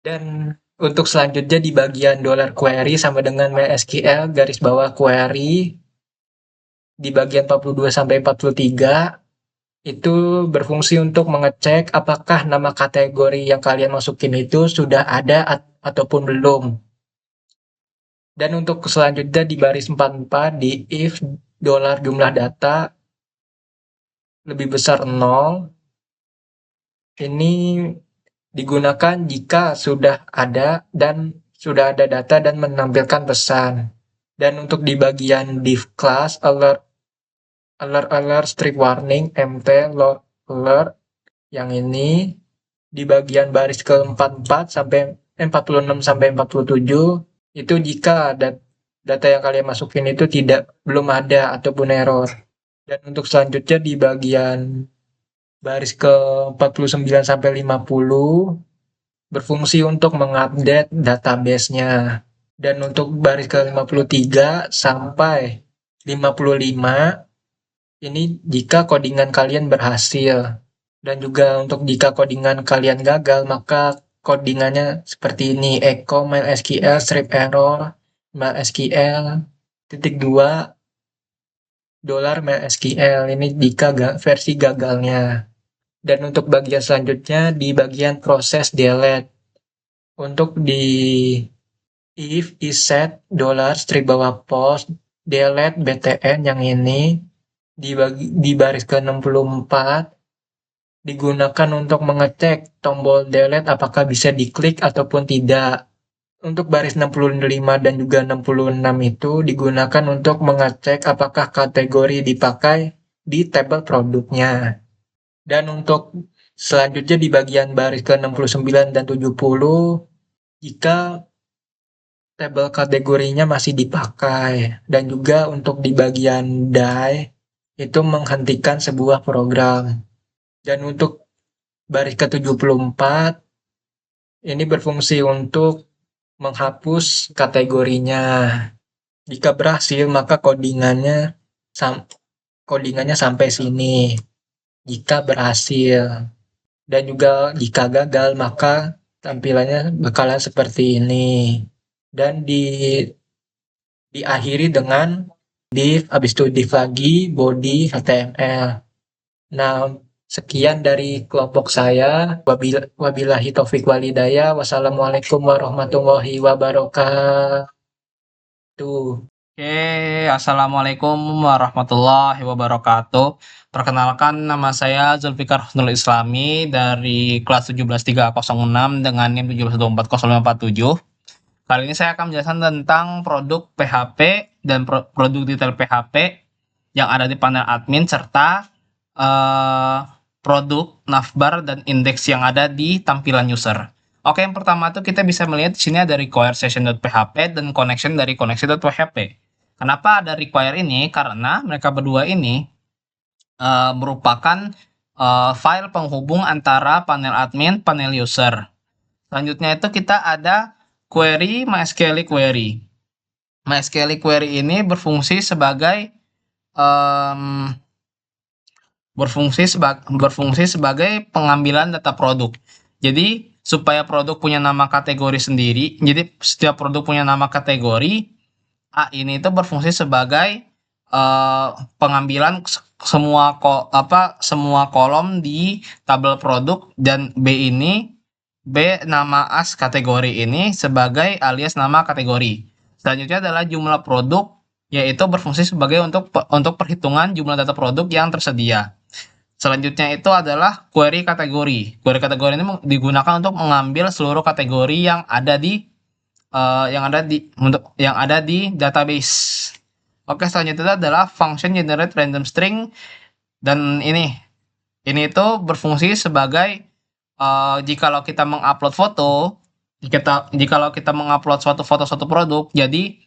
Dan untuk selanjutnya di bagian $query sama dengan MySQL garis bawah query di bagian 42 sampai 43 itu berfungsi untuk mengecek apakah nama kategori yang kalian masukin itu sudah ada ataupun belum. Dan untuk selanjutnya di baris 44 di if $jumlah data lebih besar 0 ini digunakan jika sudah ada data dan menampilkan pesan. Dan untuk di bagian div class alert strip warning mt alert yang ini di bagian baris ke-44 sampai 46 sampai 47 itu jika data yang kalian masukin itu belum ada ataupun error. Dan untuk selanjutnya di bagian baris ke-49 sampai 50 berfungsi untuk mengupdate database-nya. Dan untuk baris ke-53 sampai 55 ini jika codingan kalian berhasil. Dan juga untuk jika codingan kalian gagal maka codingannya seperti ini echo MySQL strip error MySQL $2 $MySQL ini jika versi gagalnya. Dan untuk bagian selanjutnya di bagian proses delete. Untuk di if is set dollar strip bawah post delete btn yang ini di baris ke-64 digunakan untuk mengecek tombol delete apakah bisa diklik ataupun tidak. Untuk baris 65 dan juga 66 itu digunakan untuk mengecek apakah kategori dipakai di tabel produknya. Dan untuk selanjutnya di bagian baris ke-69 dan 70, jika tabel kategorinya masih dipakai. Dan juga untuk di bagian die, itu menghentikan sebuah program. Dan untuk baris ke-74, ini berfungsi untuk menghapus kategorinya. Jika berhasil, maka kodingannya sampai sini. Jika berhasil. Dan juga jika gagal, maka tampilannya bakalan seperti ini. Dan diakhiri dengan div, habis itu div lagi, body, HTML. Nah, sekian dari kelompok saya. Wabillahi taufik walhidayah. Wassalamualaikum warahmatullahi wabarakatuh.
Oke, Assalamualaikum warahmatullahi wabarakatuh. Perkenalkan, nama saya Zulfikar Husnul Islami dari kelas 17306 dengan NIM 1724057. Kali ini saya akan menjelaskan tentang produk PHP dan produk detail PHP yang ada di panel admin serta produk, navbar, dan indeks yang ada di tampilan user. Oke, yang pertama tuh kita bisa melihat di sini ada require session.php dan connection dari connection.php. Kenapa ada require ini? Karena mereka berdua ini merupakan file penghubung antara panel admin, panel user. Selanjutnya itu kita ada query MySQL query. MySQL query ini berfungsi sebagai pengambilan data produk. Jadi supaya produk punya nama kategori sendiri, jadi setiap produk punya nama kategori. A ini itu berfungsi sebagai pengambilan semua kolom di tabel produk, dan B nama as kategori ini sebagai alias nama kategori. Selanjutnya adalah jumlah produk, yaitu berfungsi sebagai untuk perhitungan jumlah data produk yang tersedia. Selanjutnya itu adalah query kategori. Query kategori ini digunakan untuk mengambil seluruh kategori yang ada di database. Oke, selanjutnya adalah function generate random string, dan ini itu berfungsi sebagai jikalau kita mengupload foto, jikalau kita mengupload suatu foto suatu produk, jadi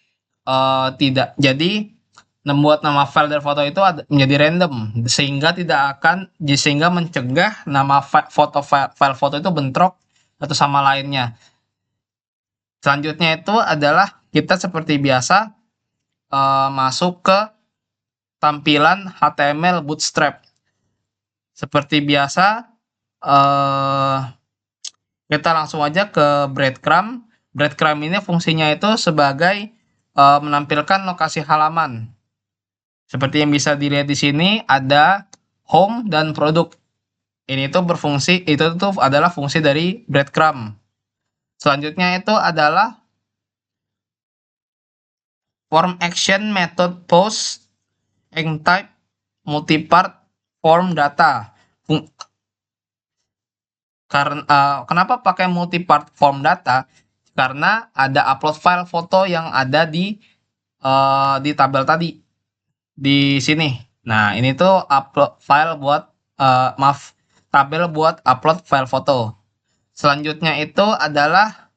membuat nama file dari foto itu menjadi random, sehingga mencegah nama file foto itu bentrok satu sama lainnya. Selanjutnya itu adalah kita seperti biasa masuk ke tampilan HTML Bootstrap. Seperti biasa kita langsung aja ke breadcrumb. Breadcrumb ini fungsinya itu sebagai menampilkan lokasi halaman. Seperti yang bisa dilihat di sini ada home dan produk. Ini tuh berfungsi, itu tuh adalah fungsi dari breadcrumb. Selanjutnya itu adalah form action method post and type multipart form data. Kenapa pakai multipart form data? Karena ada upload file foto yang ada di tabel tadi di sini. Nah, ini tuh upload file buat tabel buat upload file foto. Selanjutnya itu adalah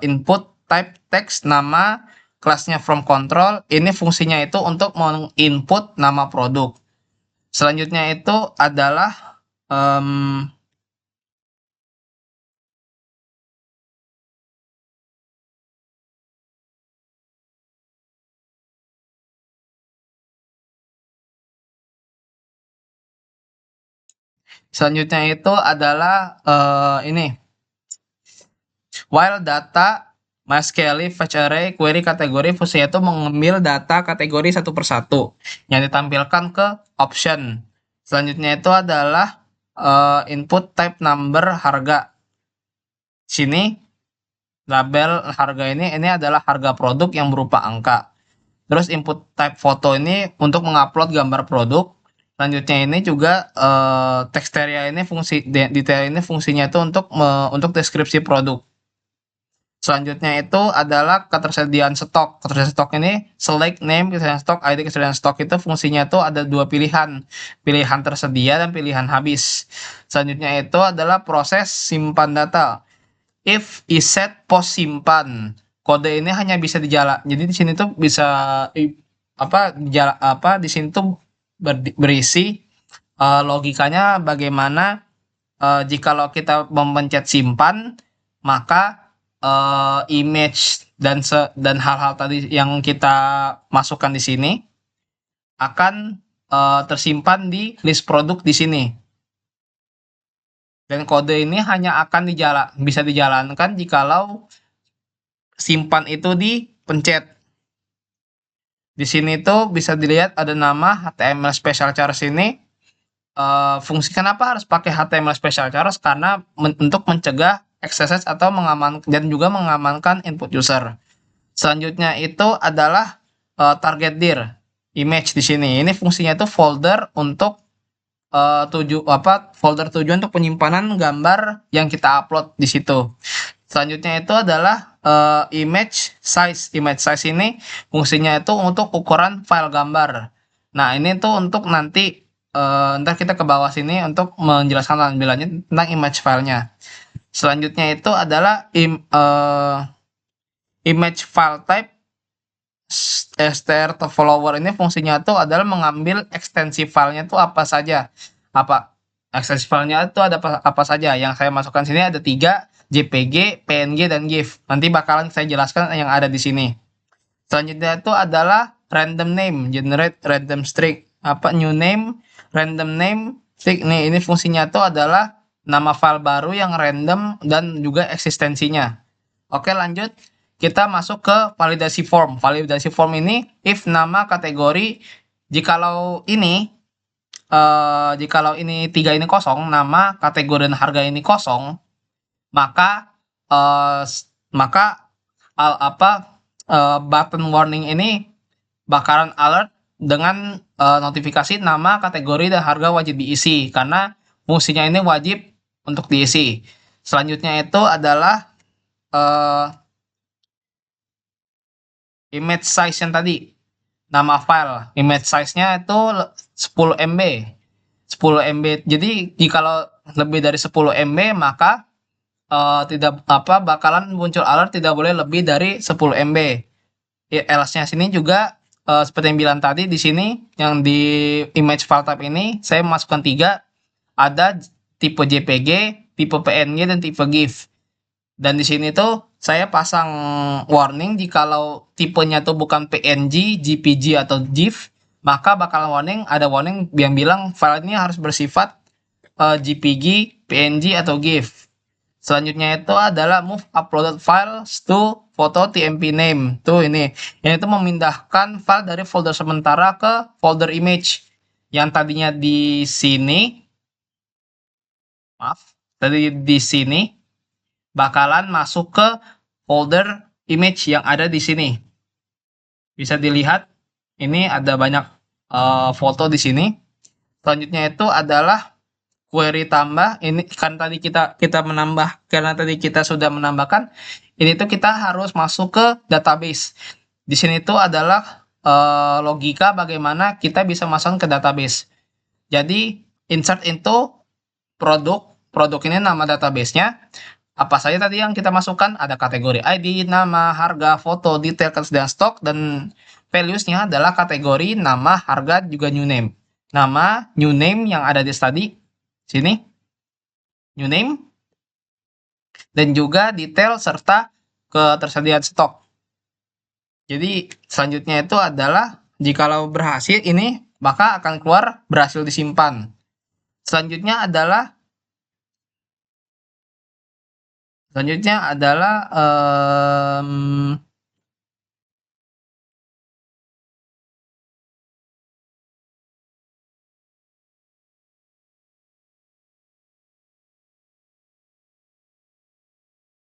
input type text, nama kelasnya from control. Ini fungsinya itu untuk menginput nama produk. Selanjutnya itu adalah ini While data MySQL fetch array query kategori fungsinya itu mengambil data kategori satu persatu yang ditampilkan ke option. Selanjutnya itu adalah input type number harga. Sini label harga ini adalah harga produk yang berupa angka. Terus input type foto ini untuk mengupload gambar produk. Selanjutnya ini juga textaria ini detail ini fungsinya itu untuk deskripsi produk. Selanjutnya itu adalah ketersediaan stok. Ketersediaan stok ini select name, ketersediaan stok, ID ketersediaan stok itu fungsinya itu ada dua pilihan. Pilihan tersedia dan pilihan habis. Selanjutnya itu adalah proses simpan data. If is set post simpan. Kode ini hanya bisa dijalan. Jadi di sini tuh bisa di sini tuh berisi logikanya bagaimana jikalau kita memencet simpan, maka image dan hal-hal tadi yang kita masukkan di sini akan tersimpan di list produk di sini. Dan kode ini hanya akan bisa dijalankan jikalau simpan itu dipencet. Di sini tuh bisa dilihat ada nama HTML special chars ini. Fungsi kenapa harus pakai HTML special chars? Karena untuk mencegah XSS atau mengamankan dan juga mengamankan input user. Selanjutnya itu adalah target dir image di sini. Ini fungsinya itu folder untuk folder tujuan untuk penyimpanan gambar yang kita upload di situ. Selanjutnya itu adalah image size. Image size ini fungsinya itu untuk ukuran file gambar. Nah, ini tuh untuk nanti ntar kita ke bawah sini untuk menjelaskan tampilannya tentang image filenya. Selanjutnya itu adalah image file type str to follower ini fungsinya itu adalah mengambil ekstensi filenya itu apa saja. Ekstensi filenya itu ada apa saja. Yang saya masukkan sini ada 3, JPG, PNG, dan GIF. Nanti bakalan saya jelaskan yang ada di sini. Selanjutnya itu adalah random name, generate random string. New name, random name, string. Ini fungsinya itu adalah nama file baru yang random dan juga eksistensinya. Oke, lanjut. Kita masuk ke validasi form. Validasi form ini if nama kategori jikalau ini 3 ini kosong, nama kategori dan harga ini kosong, maka button warning ini bakalan alert dengan notifikasi nama kategori dan harga wajib diisi karena fungsinya ini wajib untuk diisi. Selanjutnya itu adalah image size yang tadi, nama file, image size-nya itu 10 MB. 10 MB. Jadi jikalau lebih dari 10 MB maka bakalan muncul alert tidak boleh lebih dari 10 MB. Else-nya sini juga seperti yang bilang tadi di sini yang di image file type ini saya masukkan 3, ada tipe JPG, tipe PNG, dan tipe GIF. Dan di sini tuh saya pasang warning jikalau tipenya tuh bukan PNG, JPG, atau GIF, maka bakal ada warning yang bilang file ini harus bersifat JPG, PNG, atau GIF. Selanjutnya itu adalah move uploaded files to photo TMP name. Tuh ini tuh memindahkan file dari folder sementara ke folder image yang tadinya di sini. Tadi di sini bakalan masuk ke folder image yang ada di sini. Bisa dilihat ini ada banyak foto di sini. Selanjutnya itu adalah query tambah. Ini kan tadi kita menambah karena tadi kita sudah menambahkan. Ini tuh kita harus masuk ke database. Di sini tuh adalah logika bagaimana kita bisa masuk ke database. Jadi insert into produk ini nama database-nya. Apa saja tadi yang kita masukkan? Ada kategori ID, nama, harga, foto, detail, ketersediaan stok, dan values-nya adalah kategori, nama, harga, juga new name. Nama, new name yang ada di tadi, sini, new name, dan juga detail serta ketersediaan stok. Jadi selanjutnya itu adalah jikalau berhasil ini, maka akan keluar berhasil disimpan. Selanjutnya adalah Selanjutnya adalah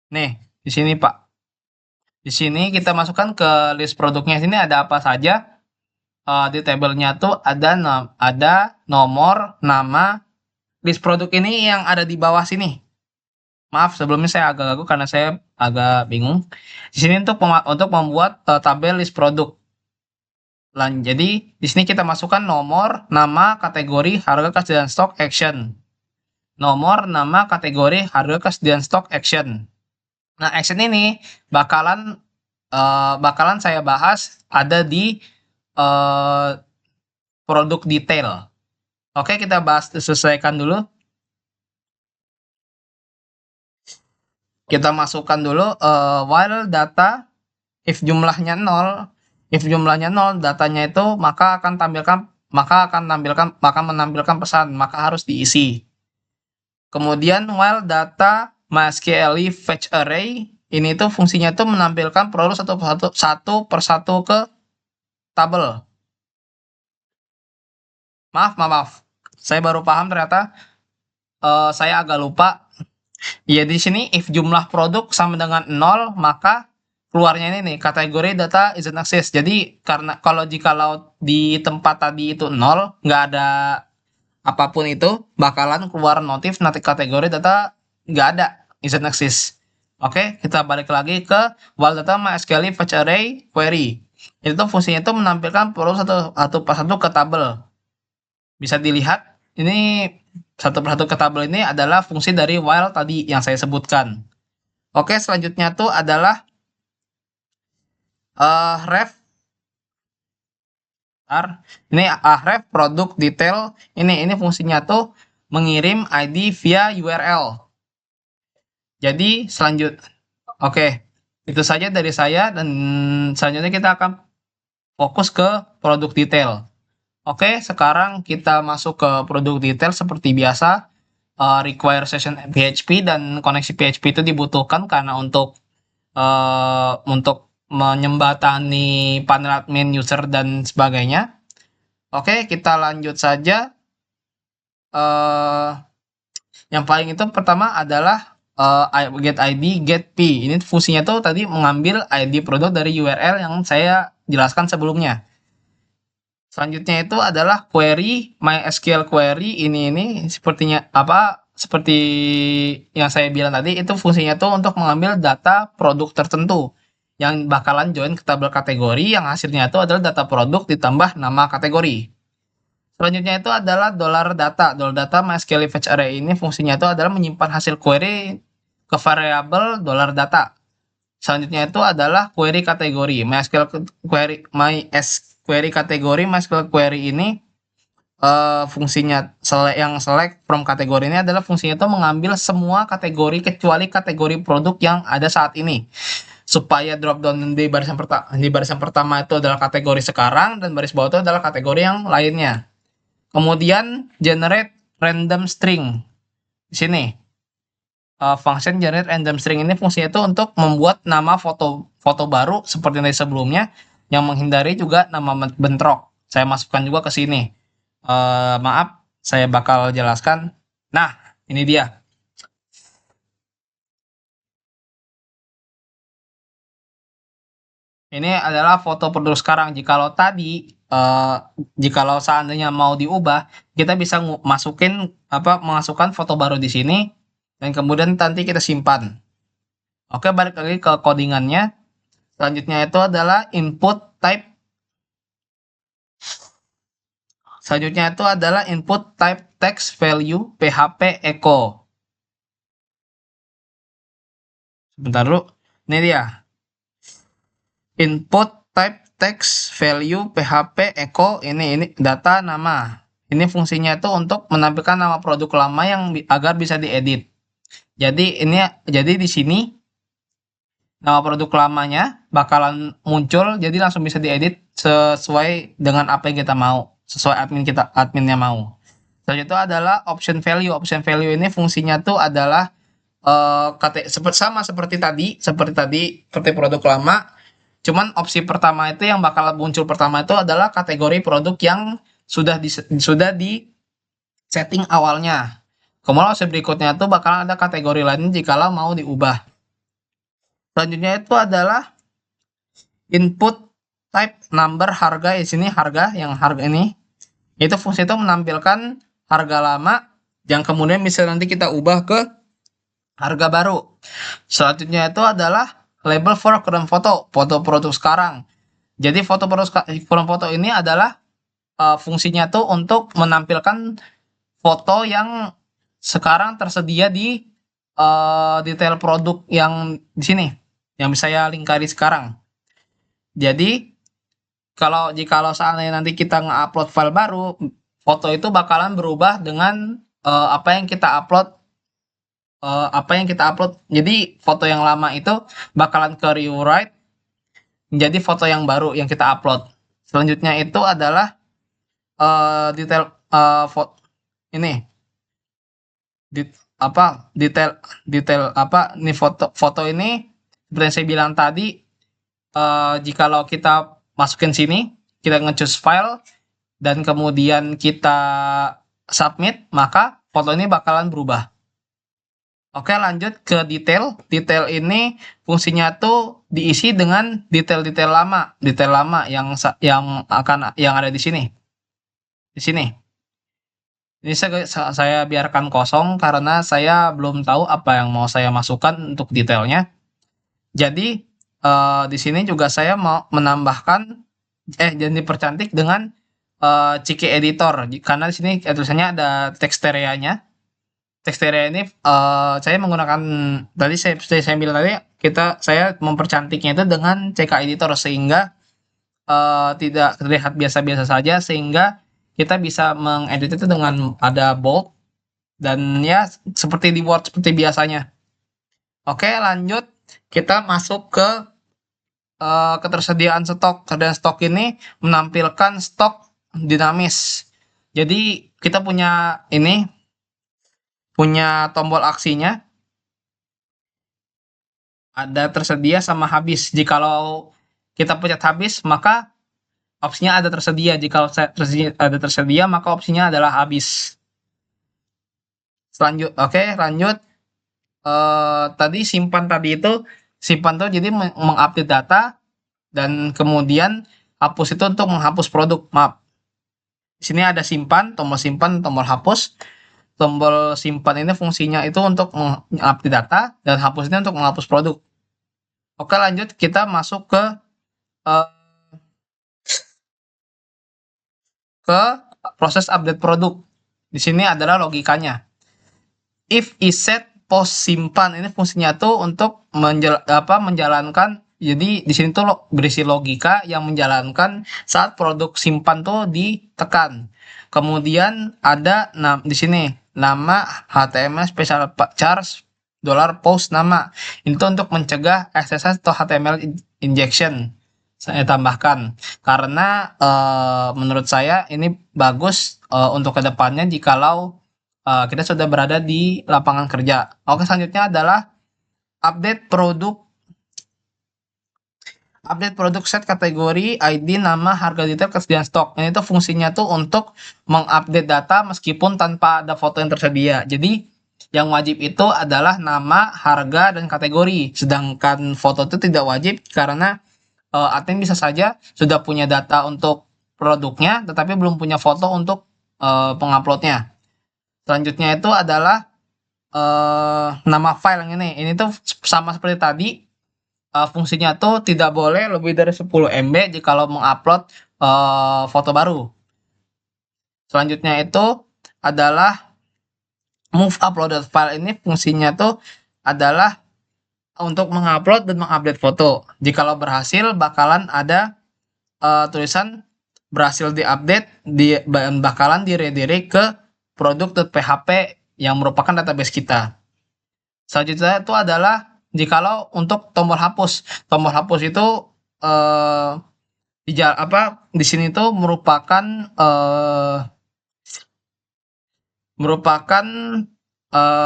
nih di sini Pak. Di sini kita masukkan ke list produknya. Sini ada apa saja? Di tabelnya tuh ada nomor, nama, list produk ini yang ada di bawah sini. Maaf sebelumnya saya agak gagu karena saya agak bingung. Di sini untuk membuat tabel list produk. Jadi di sini kita masukkan nomor, nama, kategori, harga, ketersediaan stok, action. Nomor, nama, kategori, harga, ketersediaan stok, action. Nah, action ini bakalan saya bahas ada di produk detail. Oke, kita bahas selesaikan dulu. Kita masukkan dulu while data if jumlahnya 0, datanya itu maka menampilkan pesan, maka harus diisi. Kemudian while data MySQL fetch array ini tuh fungsinya tuh menampilkan produk satu persatu ke tabel. Maaf. Saya baru paham ternyata. Saya agak lupa. Ya di sini if jumlah produk sama dengan 0, maka keluarnya ini nih kategori data isn't access. Jadi kalau di tempat tadi itu 0, nggak ada apapun itu, bakalan keluar notif nanti kategori data nggak ada, isn't access. Oke, kita balik lagi ke while data MySQL fetch array query. Itu fungsinya itu menampilkan produk satu persatu ke tabel. Bisa dilihat ini satu persatu ke tabel ini adalah fungsi dari while tadi yang saya sebutkan. Oke, selanjutnya tuh adalah ref. Ini ref produk detail. Ini fungsinya tuh mengirim ID via URL. Jadi oke, itu saja dari saya dan selanjutnya kita akan fokus ke produk detail. Oke, sekarang kita masuk ke produk detail seperti biasa. Require session PHP dan koneksi PHP itu dibutuhkan karena untuk menyembatani panel admin, user dan sebagainya. Oke, kita lanjut saja. Yang paling itu pertama adalah get ID, get P. Ini fungsinya tuh tadi mengambil ID produk dari URL yang saya jelaskan sebelumnya. Selanjutnya itu adalah query, MySQL query. Ini seperti yang saya bilang tadi, itu fungsinya tuh untuk mengambil data produk tertentu yang bakalan join ke tabel kategori, yang hasilnya itu adalah data produk ditambah nama kategori. Selanjutnya itu adalah $data. $data MySQL fetch array ini fungsinya itu adalah menyimpan hasil query ke variabel $data. Selanjutnya itu adalah query kategori. MySQL kategori MySQL query ini fungsinya select from kategori ini adalah fungsinya itu mengambil semua kategori kecuali kategori produk yang ada saat ini, supaya drop down di barisan pertama itu adalah kategori sekarang dan baris bawah itu adalah kategori yang lainnya. Kemudian generate random string. Di sini function generate random string ini fungsinya itu untuk membuat nama foto baru seperti yang sebelumnya, yang menghindari juga nama bentrok. Saya masukkan juga ke sini. Maaf, saya bakal jelaskan. Nah, ini dia. Ini adalah foto produk sekarang. Jikalau seandainya mau diubah, kita bisa masukkan foto baru di sini dan kemudian nanti kita simpan. Oke, balik lagi ke codingannya. Selanjutnya itu adalah input type. Selanjutnya itu adalah input type text value PHP echo. Sebentar dulu. Ini dia. Input type text value PHP echo ini data nama. Ini fungsinya itu untuk menampilkan nama produk lama yang agar bisa diedit. Jadi di sini nama produk lamanya bakalan muncul, jadi langsung bisa diedit sesuai dengan apa yang kita mau, sesuai adminnya mau. Selanjutnya itu adalah option value. Option value ini fungsinya tuh adalah sama seperti tadi, seperti produk lama. Cuman opsi pertama itu yang bakal muncul pertama itu adalah kategori produk yang sudah di setting awalnya. Kemudian opsi berikutnya itu bakal ada kategori lain jikalau mau diubah. Selanjutnya itu adalah input type number harga. Di sini harga ini itu fungsi itu menampilkan harga lama yang kemudian bisa nanti kita ubah ke harga baru. Selanjutnya itu adalah label for current foto produk sekarang. Jadi foto ini adalah fungsinya tuh untuk menampilkan foto yang sekarang tersedia di detail produk yang di sini, yang bisa saya lingkari sekarang. Jadi jikalau seandainya nanti kita nge-upload file baru, foto itu bakalan berubah dengan apa yang kita upload. Jadi foto yang lama itu bakalan ke rewrite menjadi foto yang baru yang kita upload. Selanjutnya itu adalah detail ini nih foto ini seperti yang saya bilang tadi, jikalau kita masukin sini, kita nge-choose file dan kemudian kita submit, maka foto ini bakalan berubah. Oke, lanjut ke detail. Detail ini fungsinya tuh diisi dengan detail-detail lama yang ada di sini. Di sini. Ini saya biarkan kosong karena saya belum tahu apa yang mau saya masukkan untuk detailnya. Jadi di sini juga saya mau menambahkan jadi dipercantik dengan Ciki Editor karena di sini tulisannya ada Texteria-nya. Texteria ini saya menggunakan tadi saya bilang tadi saya mempercantiknya itu dengan CK Editor sehingga tidak terlihat biasa-biasa saja, sehingga kita bisa mengedit itu dengan ada bold dan ya seperti di Word seperti biasanya. Oke, lanjut kita masuk ke ketersediaan stok. Ketersediaan stok ini menampilkan stok dinamis. Jadi kita punya tombol aksinya ada tersedia sama habis. Jikalau kita pencet habis, maka opsinya ada tersedia. Jikalau ada tersedia, maka opsinya adalah habis. Lanjut. Tadi simpan tuh jadi mengupdate data dan kemudian hapus itu untuk menghapus produk. Maaf. Di sini ada tombol simpan, tombol hapus. Tombol simpan ini fungsinya itu untuk mengupdate data dan hapus ini untuk menghapus produk. Oke, lanjut kita masuk ke proses update produk. Di sini adalah logikanya. If is set post simpan ini fungsinya tuh untuk menjalankan. Jadi di sini tuh berisi logika yang menjalankan saat produk simpan tuh ditekan. Kemudian ada di sini nama HTML special charge $post nama. Itu untuk mencegah XSS atau HTML injection. Saya tambahkan karena menurut saya ini bagus untuk kedepannya jikalau kita sudah berada di lapangan kerja. Oke, selanjutnya adalah update produk set kategori, ID, nama, harga detail, ketersediaan stok. Ini tuh fungsinya tuh untuk mengupdate data meskipun tanpa ada foto yang tersedia. Jadi yang wajib itu adalah nama, harga, dan kategori. Sedangkan foto itu tidak wajib karena admin bisa saja sudah punya data untuk produknya tetapi belum punya foto untuk penguploadnya. Selanjutnya itu adalah nama file yang ini. Ini tuh sama seperti tadi. Fungsinya tuh tidak boleh lebih dari 10 MB jikalau mengupload foto baru. Selanjutnya itu adalah move uploaded file. Ini fungsinya tuh adalah untuk mengupload dan mengupdate foto. Jikalau berhasil bakalan ada tulisan berhasil diupdate, bakalan diredirect ke produk.php yang merupakan database kita. Selanjutnya itu adalah jikalau untuk tombol hapus. Tombol hapus itu di sini tuh merupakan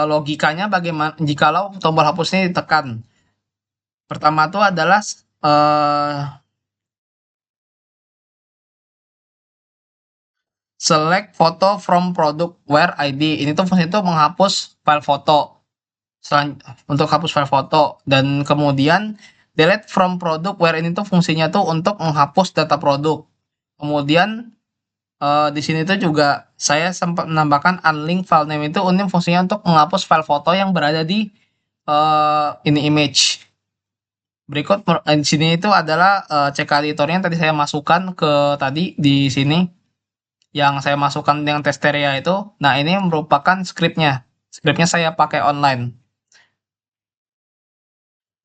logikanya bagaimana jikalau tombol hapus ini ditekan. Pertama tuh adalah select photo from product where ID. Ini tuh fungsi itu menghapus file foto. Untuk hapus file foto, dan kemudian delete from product where ini tuh fungsinya tuh untuk menghapus data produk. Kemudian di sini tuh juga saya sempat menambahkan unlink file name, itu ini fungsinya untuk menghapus file foto yang berada di ini image. Berikut di sini itu adalah CK editornya yang tadi saya masukkan ke tadi di sini, yang saya masukkan dengan Testeria itu. Nah, ini merupakan scriptnya. Scriptnya saya pakai online.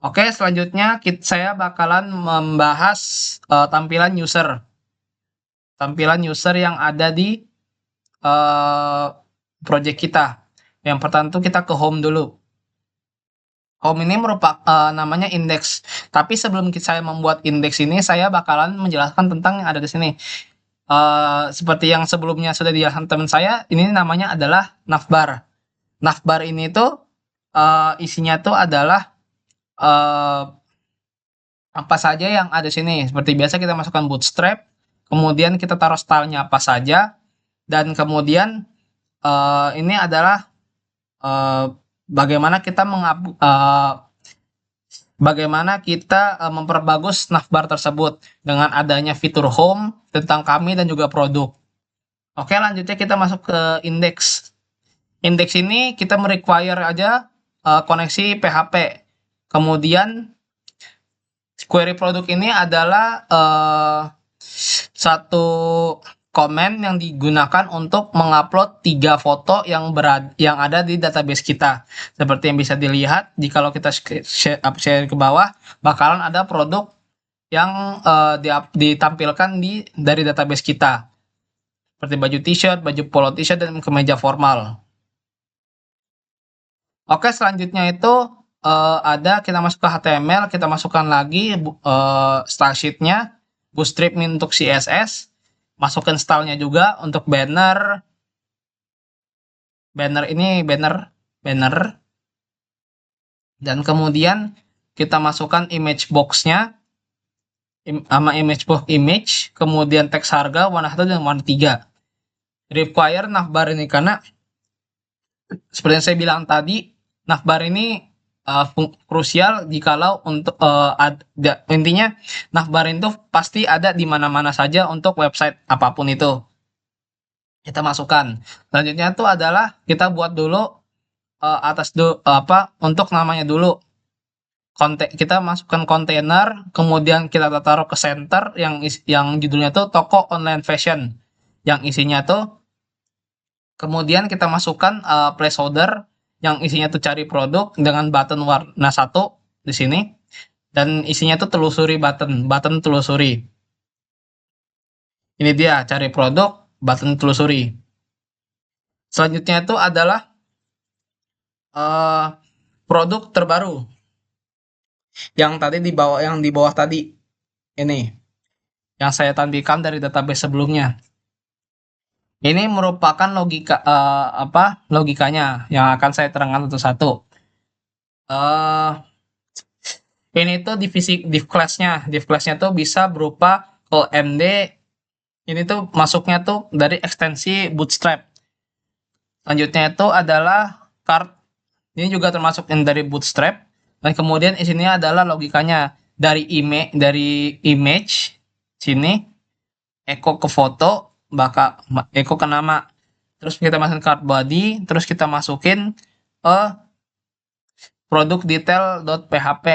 Oke, selanjutnya saya bakalan membahas tampilan user. Tampilan user yang ada di project kita. Yang pertama itu kita ke home dulu. Home ini merupakan namanya index. Tapi sebelum saya membuat index ini, saya bakalan menjelaskan tentang yang ada di sini. Seperti yang sebelumnya sudah dijelaskan teman saya, ini namanya adalah navbar. Navbar ini tuh isinya tuh adalah apa saja yang ada di sini. Seperti biasa kita masukkan bootstrap, kemudian kita taruh stylenya apa saja, dan kemudian ini adalah bagaimana kita memperbagus navbar tersebut dengan adanya fitur home, tentang kami, dan juga produk. Oke, lanjutnya kita masuk ke index. Index ini kita merequire aja koneksi PHP. Kemudian query produk ini adalah satu komen yang digunakan untuk mengupload 3 foto yang ada di database kita. Seperti yang bisa dilihat, jikalau kita share ke bawah, bakalan ada produk yang ditampilkan dari database kita. Seperti baju t-shirt, baju polo t-shirt, dan kemeja formal. Oke, selanjutnya itu kita masuk ke HTML, kita masukkan lagi style sheet-nya, bootstrap untuk CSS, masukkan style-nya juga untuk banner. Banner. Dan kemudian kita masukkan image box-nya, sama image box image, kemudian teks harga, warna 1 dan warna 3. Require navbar ini karena seperti yang saya bilang tadi, navbar ini krusial jikalau untuk intinya navbar itu pasti ada di mana-mana saja untuk website apapun itu. Kita masukkan. Selanjutnya itu adalah kita buat dulu untuk namanya dulu. Kita masukkan kontainer, kemudian kita taruh ke center yang judulnya tuh toko online fashion, yang isinya tuh, kemudian kita masukkan placeholder yang isinya tuh cari produk dengan button warna 1 di sini, dan isinya tuh telusuri button telusuri. Ini dia cari produk, button telusuri. Selanjutnya itu adalah produk terbaru yang di bawah tadi ini, yang saya tampilkan dari database sebelumnya. Ini merupakan logikanya yang akan saya terangkan satu-satu. Ini tuh div class-nya. Div class-nya tuh bisa berupa call MD. Ini tuh masuknya tuh dari ekstensi Bootstrap. Selanjutnya itu adalah card. Ini juga termasuk dari Bootstrap. Dan kemudian di sini adalah logikanya dari image sini, echo ke foto, echo ke nama, terus kita masukin card body, terus kita masukin produk detail.php,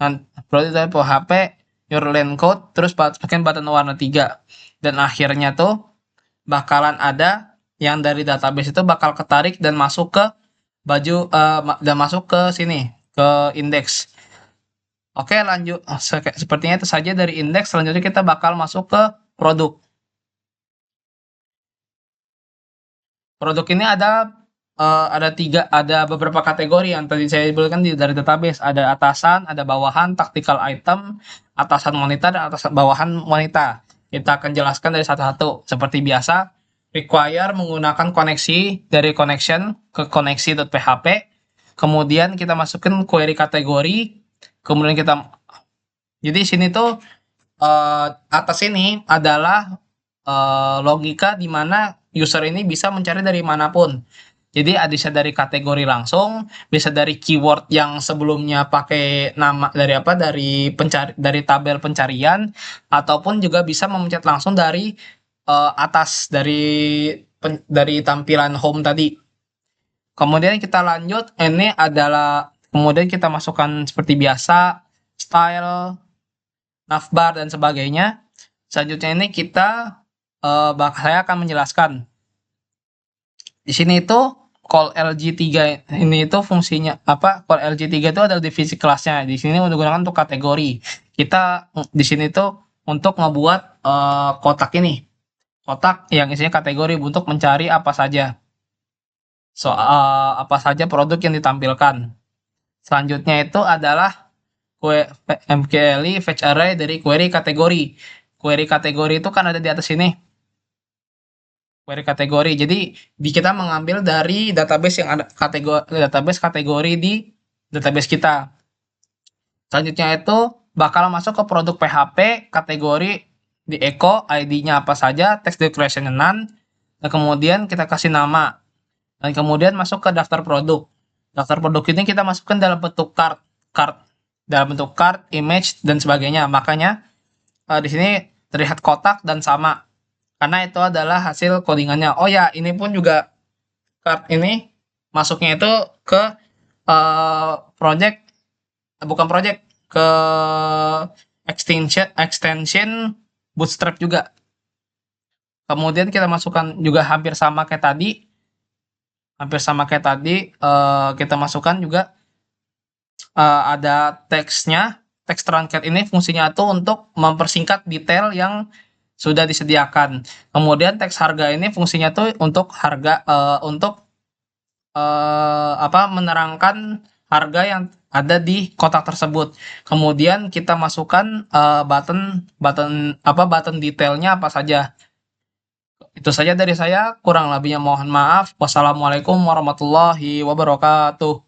dan produk detail.php your line code, terus pakai button warna 3, dan akhirnya tuh bakalan ada yang dari database itu bakal ketarik dan masuk ke dan masuk ke sini, ke index. Oke, lanjut. Sepertinya itu saja dari index. Selanjutnya kita bakal masuk ke produk. Produk ini ada beberapa kategori yang tadi saya sebutkan dari database. Ada atasan, ada bawahan, tactical item, atasan wanita, dan bawahan wanita. Kita akan jelaskan dari satu-satu. Seperti biasa, require menggunakan koneksi dari connection ke koneksi.php. Kemudian kita masukin query kategori. Kemudian jadi sini tuh atas ini adalah logika di mana user ini bisa mencari dari manapun. Jadi bisa dari kategori langsung, bisa dari keyword yang sebelumnya pakai nama dari tabel pencarian, ataupun juga bisa memencet langsung dari atas dari tampilan home tadi. Kemudian kita lanjut, kemudian kita masukkan seperti biasa style, navbar dan sebagainya. Selanjutnya ini saya akan menjelaskan. Di sini itu call LG3 ini itu fungsinya apa? Call LG3 itu adalah divisi kelasnya. Di sini digunakan untuk kategori. Kita di sini tuh untuk ngebuat kotak ini. Kotak yang isinya kategori untuk mencari apa saja. Apa saja produk yang ditampilkan. Selanjutnya itu adalah mqli fetch array dari query kategori. Query kategori itu kan ada di atas sini. Query kategori. Jadi kita mengambil dari database yang ada kategori di database kita. Selanjutnya itu bakal masuk ke produk PHP kategori di echo, ID-nya apa saja, text declaration none, dan kemudian kita kasih nama. Dan kemudian masuk ke daftar produk. Daftar produk ini kita masukkan dalam bentuk card, image dan sebagainya. Makanya di sini terlihat kotak dan sama. Karena itu adalah hasil codingannya. Oh ya, ini pun juga card ini masuknya itu ke ke extension Bootstrap juga. Kemudian kita masukkan juga hampir sama kayak tadi. Kita masukkan juga ada teksnya. Text truncat ini fungsinya itu untuk mempersingkat detail yang sudah disediakan. Kemudian teks harga ini fungsinya tuh untuk menerangkan harga yang ada di kotak tersebut. Kemudian kita masukkan button detailnya apa saja. Itu saja dari saya, kurang lebihnya mohon maaf. Wassalamualaikum warahmatullahi wabarakatuh.